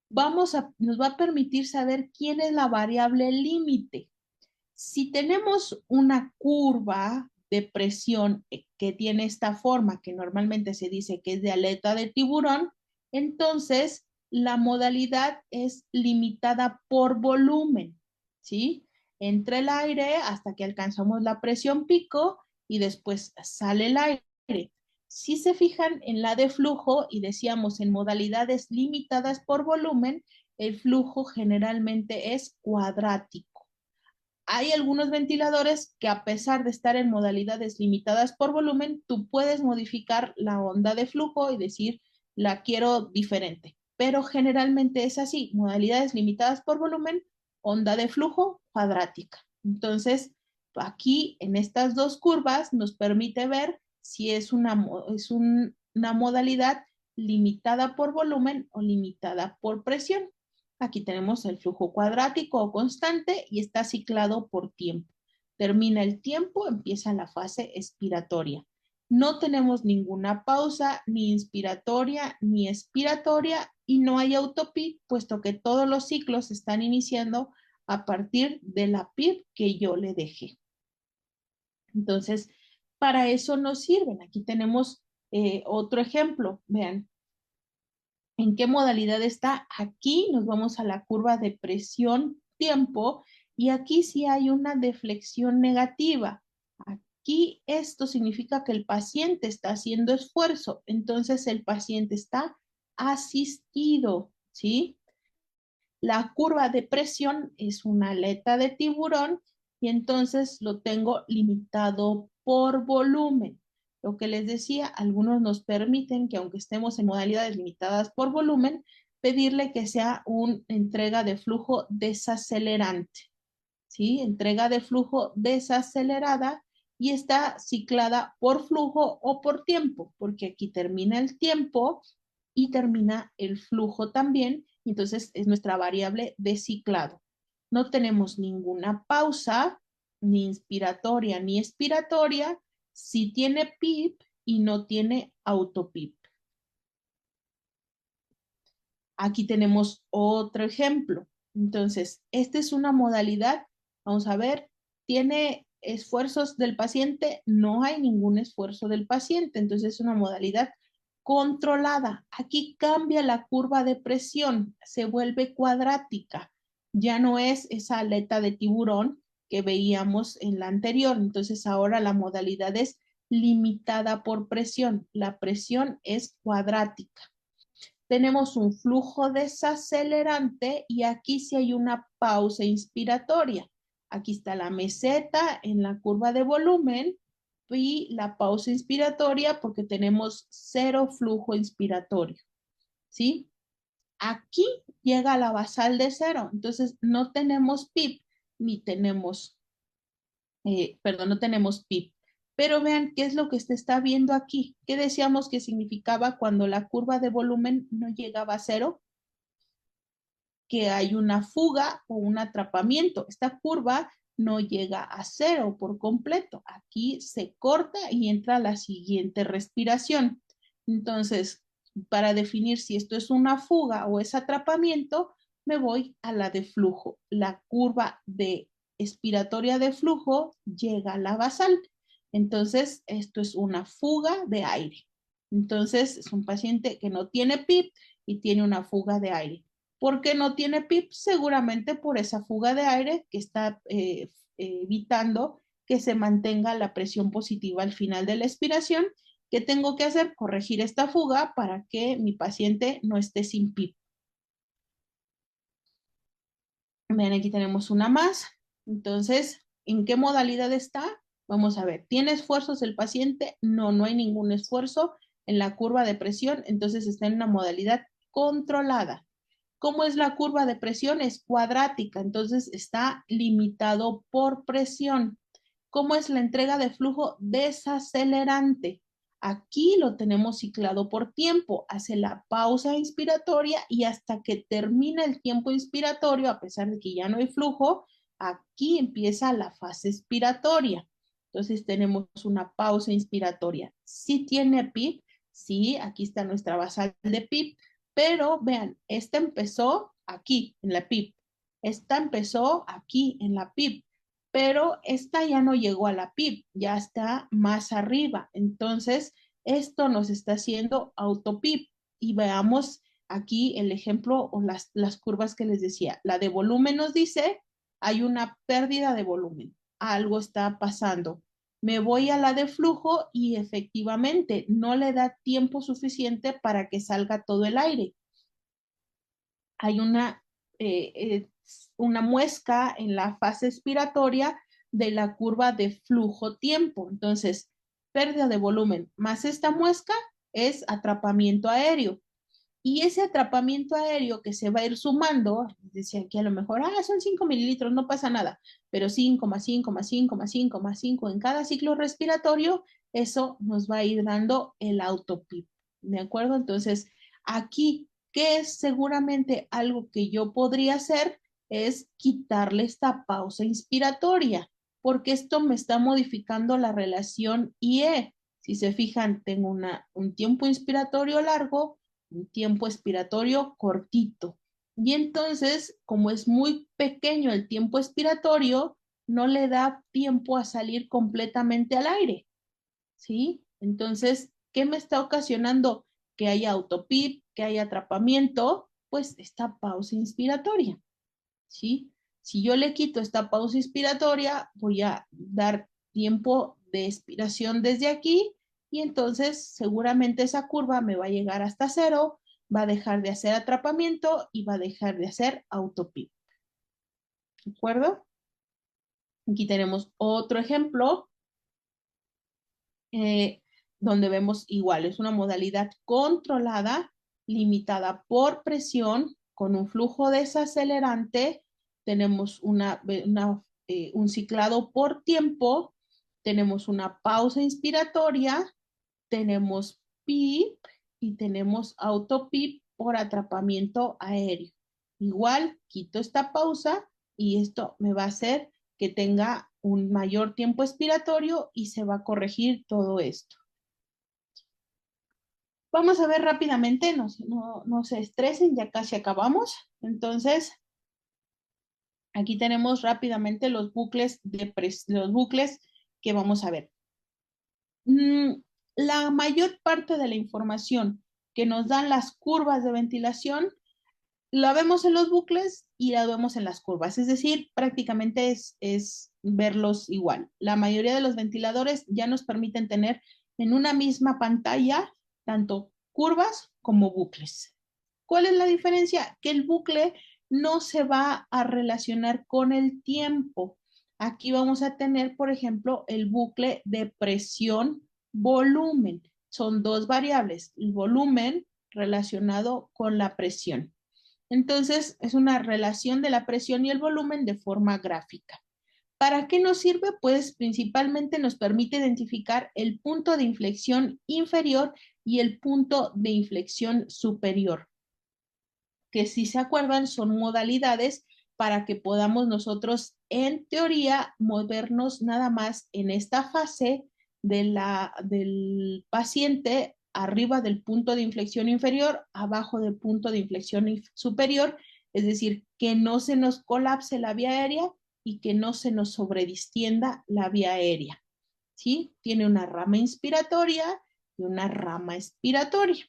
Nos va a permitir saber quién es la variable límite. Si tenemos una curva de presión que tiene esta forma, que normalmente se dice que es de aleta de tiburón, entonces la modalidad es limitada por volumen, ¿sí? Entra el aire hasta que alcanzamos la presión pico y después sale el aire. Si se fijan en la de flujo y decíamos en modalidades limitadas por volumen, el flujo generalmente es cuadrático. Hay algunos ventiladores que a pesar de estar en modalidades limitadas por volumen, tú puedes modificar la onda de flujo y decir, la quiero diferente. Pero generalmente es así, modalidades limitadas por volumen, onda de flujo cuadrática. Entonces, aquí en estas dos curvas nos permite ver si es una modalidad limitada por volumen o limitada por presión. Aquí tenemos el flujo cuadrático o constante y está ciclado por tiempo. Termina el tiempo, empieza la fase expiratoria. No tenemos ninguna pausa, ni inspiratoria, ni expiratoria, y no hay autopip, puesto que todos los ciclos están iniciando a partir de la PIP que yo le dejé. Entonces, para eso nos sirven. Aquí tenemos otro ejemplo. Vean, ¿en qué modalidad está? Aquí nos vamos a la curva de presión-tiempo y aquí sí hay una deflexión negativa. Aquí esto significa que el paciente está haciendo esfuerzo, entonces el paciente está asistido, ¿sí? La curva de presión es una aleta de tiburón y entonces lo tengo limitado por volumen. Lo que les decía, algunos nos permiten que aunque estemos en modalidades limitadas por volumen, pedirle que sea una entrega de flujo desacelerante, ¿sí? Entrega de flujo desacelerada y está ciclada por flujo o por tiempo, porque aquí termina el tiempo y termina el flujo también, entonces es nuestra variable de ciclado. No tenemos ninguna pausa, ni inspiratoria ni expiratoria, si tiene PIP y no tiene autopip. Aquí tenemos otro ejemplo. Entonces, esta es una modalidad, vamos a ver, ¿tiene esfuerzos del paciente? No hay ningún esfuerzo del paciente, entonces es una modalidad controlada. Aquí cambia la curva de presión, se vuelve cuadrática, ya no es esa aleta de tiburón que veíamos en la anterior, entonces ahora la modalidad es limitada por presión, la presión es cuadrática. Tenemos un flujo desacelerante y aquí sí hay una pausa inspiratoria. Aquí está la meseta en la curva de volumen y la pausa inspiratoria porque tenemos cero flujo inspiratorio, ¿sí? aquí llega la basal de 0. Entonces, no tenemos PIB, ni tenemos, perdón, no tenemos PIB. Pero vean qué es lo que se está viendo aquí. ¿Qué decíamos que significaba cuando la curva de volumen no llegaba a 0? Que hay una fuga o un atrapamiento. Esta curva no llega a 0 por completo. Aquí se corta y entra la siguiente respiración. Entonces, para definir si esto es una fuga o es atrapamiento, me voy a la de flujo. La curva de expiratoria de flujo llega a la basal. Entonces, esto es una fuga de aire. Entonces, es un paciente que no tiene PIB y tiene una fuga de aire. ¿Por qué no tiene PIB? Seguramente por esa fuga de aire que está evitando que se mantenga la presión positiva al final de la expiración. ¿Qué tengo que hacer? Corregir esta fuga para que mi paciente no esté sin PIB. Vean, aquí tenemos una más. Entonces, ¿en qué modalidad está? Vamos a ver, ¿tiene esfuerzos el paciente? No, no hay ningún esfuerzo en la curva de presión, entonces está en una modalidad controlada. ¿Cómo es la curva de presión? Es cuadrática, entonces está limitado por presión. ¿Cómo es la entrega de flujo? Desacelerante. Aquí lo tenemos ciclado por tiempo. Hace la pausa inspiratoria y hasta que termina el tiempo inspiratorio, a pesar de que ya no hay flujo, aquí empieza la fase expiratoria. Entonces tenemos una pausa inspiratoria. Sí tiene PIB, sí, aquí está nuestra basal de PIB, pero vean, esta empezó aquí en la PIB, esta empezó aquí en la PIB, pero esta ya no llegó a la PIB, ya está más arriba. Entonces, esto nos está haciendo autopip. Y veamos aquí el ejemplo o las curvas que les decía. La de volumen nos dice, hay una pérdida de volumen, algo está pasando. Me voy a la de flujo y efectivamente no le da tiempo suficiente para que salga todo el aire. Hay una muesca en la fase expiratoria de la curva de flujo-tiempo. Entonces, pérdida de volumen más esta muesca es atrapamiento aéreo. Y ese atrapamiento aéreo que se va a ir sumando, decía que a lo mejor, son 5 mililitros, no pasa nada, pero 5 más 5 más 5 más 5 más 5 en cada ciclo respiratorio, eso nos va a ir dando el autopip. ¿De acuerdo? Entonces, aquí, ¿qué es seguramente algo que yo podría hacer? Es quitarle esta pausa inspiratoria, porque esto me está modificando la relación IE. Si se fijan, tengo un tiempo inspiratorio largo, un tiempo expiratorio cortito. Y entonces, como es muy pequeño el tiempo expiratorio, no le da tiempo a salir completamente al aire, ¿sí? Entonces, ¿qué me está ocasionando? Que haya autopip, que haya atrapamiento, pues esta pausa inspiratoria, ¿sí? Si yo le quito esta pausa inspiratoria, voy a dar tiempo de expiración desde aquí y entonces seguramente esa curva me va a llegar hasta 0, va a dejar de hacer atrapamiento y va a dejar de hacer autopip. ¿De acuerdo? Aquí tenemos otro ejemplo eh, donde vemos igual, es una modalidad controlada, limitada por presión, con un flujo desacelerante, tenemos un ciclado por tiempo, tenemos una pausa inspiratoria, tenemos PIP y tenemos autopip por atrapamiento aéreo. Igual, quito esta pausa y esto me va a hacer que tenga un mayor tiempo expiratorio y se va a corregir todo esto. Vamos a ver rápidamente, no se estresen, ya casi acabamos. Entonces, aquí tenemos rápidamente los bucles que vamos a ver. La mayor parte de la información que nos dan las curvas de ventilación la vemos en los bucles y la vemos en las curvas, es decir, prácticamente es verlos igual. La mayoría de los ventiladores ya nos permiten tener en una misma pantalla tanto curvas como bucles. ¿Cuál es la diferencia? Que el bucle no se va a relacionar con el tiempo. Aquí vamos a tener, por ejemplo, el bucle de presión, volumen. Son dos variables, el volumen relacionado con la presión. Entonces, es una relación de la presión y el volumen de forma gráfica. ¿Para qué nos sirve? Pues principalmente nos permite identificar el punto de inflexión inferior y el punto de inflexión superior, que si se acuerdan son modalidades para que podamos nosotros en teoría movernos nada más en esta fase del paciente arriba del punto de inflexión inferior, abajo del punto de inflexión superior, es decir, que no se nos colapse la vía aérea y que no se nos sobredistienda la vía aérea. ¿Sí? Tiene una rama inspiratoria y una rama expiratoria.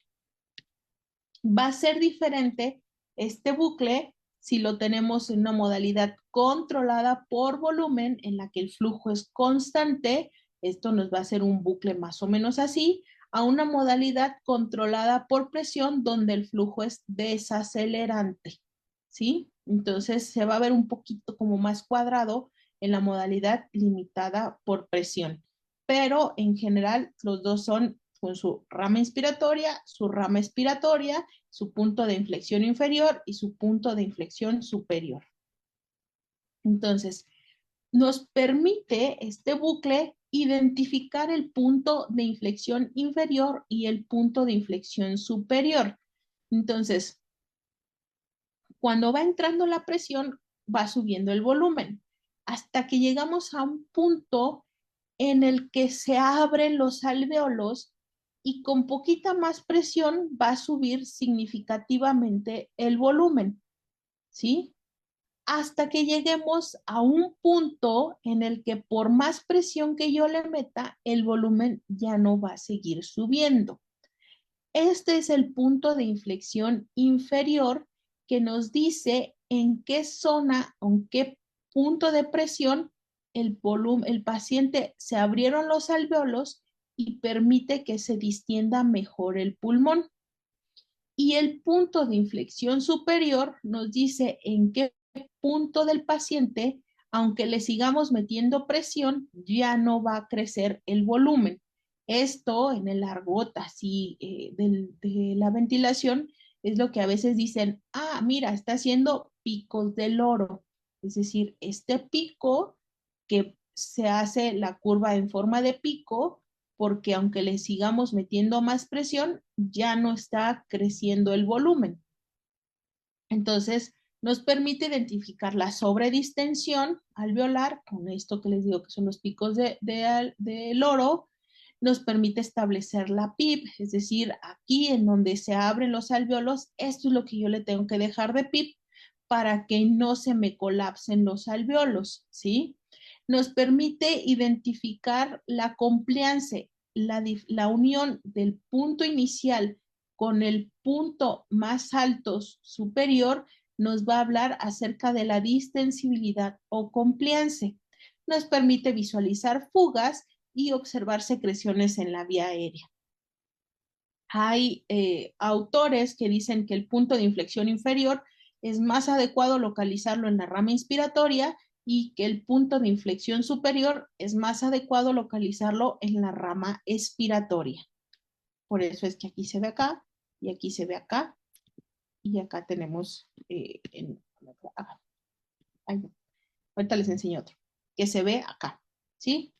Va a ser diferente este bucle si lo tenemos en una modalidad controlada por volumen, en la que el flujo es constante. Esto nos va a hacer un bucle más o menos así, a una modalidad controlada por presión, donde el flujo es desacelerante, ¿sí? Entonces se va a ver un poquito como más cuadrado en la modalidad limitada por presión. Pero en general los dos son con su rama inspiratoria, su rama expiratoria, su punto de inflexión inferior y su punto de inflexión superior. Entonces, nos permite este bucle identificar el punto de inflexión inferior y el punto de inflexión superior. Entonces, cuando va entrando la presión, va subiendo el volumen, hasta que llegamos a un punto en el que se abren los alvéolos y con poquita más presión va a subir significativamente el volumen, ¿sí? Hasta que lleguemos a un punto en el que por más presión que yo le meta, el volumen ya no va a seguir subiendo. Este es el punto de inflexión inferior, que nos dice en qué zona, en qué punto de presión el paciente se abrieron los alvéolos y permite que se distienda mejor el pulmón. Y el punto de inflexión superior nos dice en qué punto del paciente, aunque le sigamos metiendo presión, ya no va a crecer el volumen. Esto en el argot así de la ventilación es lo que a veces dicen, ah, mira, está haciendo picos de loro. Es decir, este pico que se hace la curva en forma de pico, porque aunque le sigamos metiendo más presión, ya no está creciendo el volumen. Entonces, nos permite identificar la sobredistensión alveolar, con esto que les digo que son los picos de loro. Nos permite establecer la PIB, es decir, aquí en donde se abren los alveolos, esto es lo que yo le tengo que dejar de PIB para que no se me colapsen los alveolos, ¿sí? Nos permite identificar la compliance, la unión del punto inicial con el punto más alto superior. Nos va a hablar acerca de la distensibilidad o compliance. Nos permite visualizar fugas y observar secreciones en la vía aérea. Hay autores que dicen que el punto de inflexión inferior es más adecuado localizarlo en la rama inspiratoria, y que el punto de inflexión superior es más adecuado localizarlo en la rama expiratoria. Por eso es que aquí se ve acá y aquí se ve acá y acá tenemos ahorita les enseño otro que se ve acá, ¿sí?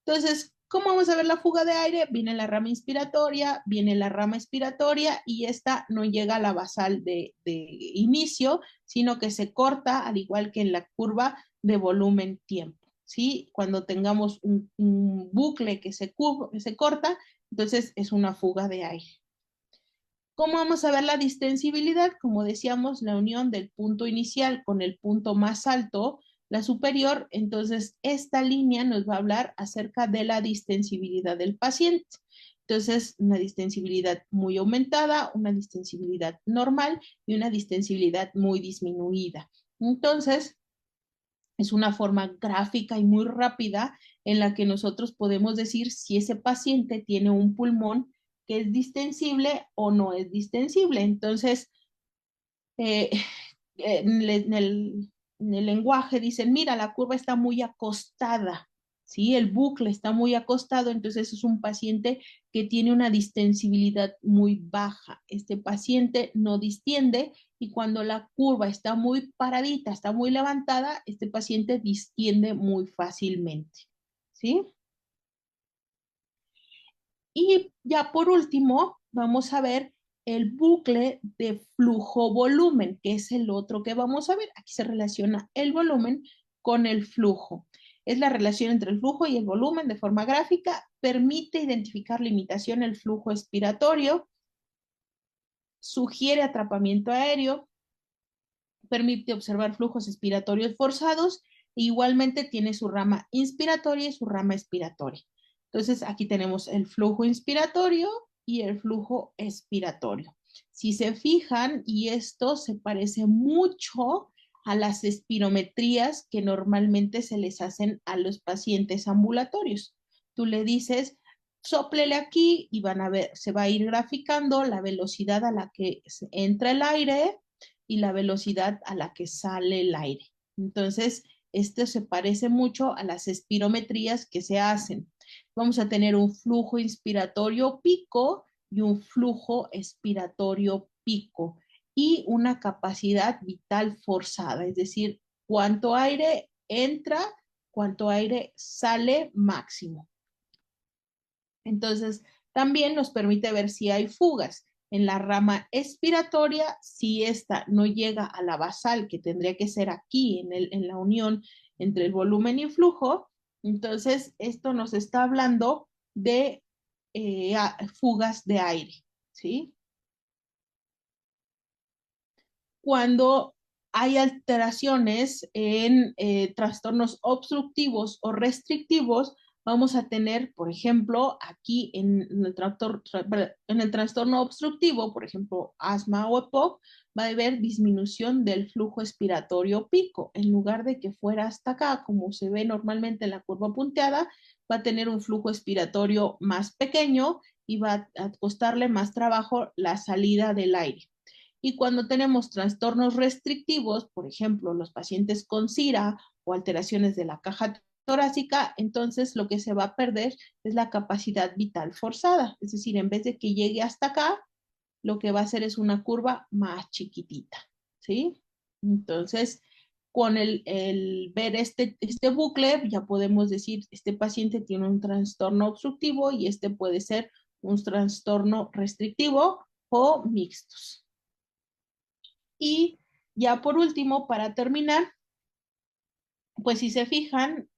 Entonces, ¿cómo vamos a ver la fuga de aire? Viene la rama inspiratoria, viene la rama expiratoria, y esta no llega a la basal de inicio, sino que se corta, al igual que en la curva de volumen-tiempo, ¿sí? Cuando tengamos un bucle que se corta, entonces es una fuga de aire. ¿Cómo vamos a ver la distensibilidad? Como decíamos, la unión del punto inicial con el punto más alto, la superior. Entonces esta línea nos va a hablar acerca de la distensibilidad del paciente. Entonces, una distensibilidad muy aumentada, una distensibilidad normal y una distensibilidad muy disminuida. Entonces, es una forma gráfica y muy rápida en la que nosotros podemos decir si ese paciente tiene un pulmón que es distensible o no es distensible. Entonces, eh, en el lenguaje dicen, mira, la curva está muy acostada. ¿sí? El bucle está muy acostado, entonces es un paciente que tiene una distensibilidad muy baja. Este paciente no distiende y cuando la curva está muy paradita, está muy levantada, este paciente distiende muy fácilmente, ¿sí? Y ya por último, vamos a ver el bucle de flujo-volumen, que es el otro que vamos a ver. Aquí se relaciona el volumen con el flujo. Es la relación entre el flujo y el volumen de forma gráfica. Permite identificar limitación el flujo expiratorio. Sugiere atrapamiento aéreo. Permite observar flujos expiratorios forzados. E igualmente tiene su rama inspiratoria y su rama expiratoria. Entonces, aquí tenemos el flujo inspiratorio y el flujo expiratorio. Si se fijan, y esto se parece mucho a las espirometrías que normalmente se les hacen a los pacientes ambulatorios. Tú le dices, sóplele aquí y van a ver, se va a ir graficando la velocidad a la que entra el aire y la velocidad a la que sale el aire. Entonces, esto se parece mucho a las espirometrías que se hacen. Vamos a tener un flujo inspiratorio pico y un flujo expiratorio pico y una capacidad vital forzada, es decir, cuánto aire entra, cuánto aire sale máximo. Entonces, también nos permite ver si hay fugas. En la rama expiratoria, si esta no llega a la basal, que tendría que ser aquí, en la unión entre el volumen y el flujo, entonces esto nos está hablando de fugas de aire, ¿sí? Cuando hay alteraciones en trastornos obstructivos o restrictivos, vamos a tener, por ejemplo, aquí en el trastorno obstructivo, por ejemplo, asma o EPOC, va a haber disminución del flujo expiratorio pico. En lugar de que fuera hasta acá, como se ve normalmente en la curva punteada, va a tener un flujo expiratorio más pequeño y va a costarle más trabajo la salida del aire. Y cuando tenemos trastornos restrictivos, por ejemplo, los pacientes con CIRA o alteraciones de la caja torácica, entonces lo que se va a perder es la capacidad vital forzada. Es decir, en vez de que llegue hasta acá, lo que va a hacer es una curva más chiquitita, ¿sí? Entonces, con el ver este bucle, ya podemos decir, este paciente tiene un trastorno obstructivo y este puede ser un trastorno restrictivo o mixtos. Y ya por último, para terminar, pues si se fijan,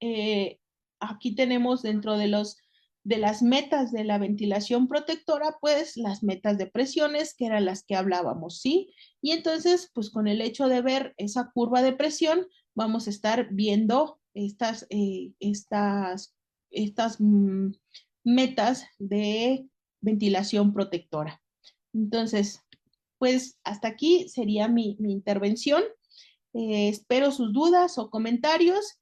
aquí tenemos dentro de las metas de la ventilación protectora, pues las metas de presiones, que eran las que hablábamos, ¿sí? Y entonces, pues con el hecho de ver esa curva de presión, vamos a estar viendo estas metas de ventilación protectora. Entonces, pues hasta aquí sería mi intervención. Espero sus dudas o comentarios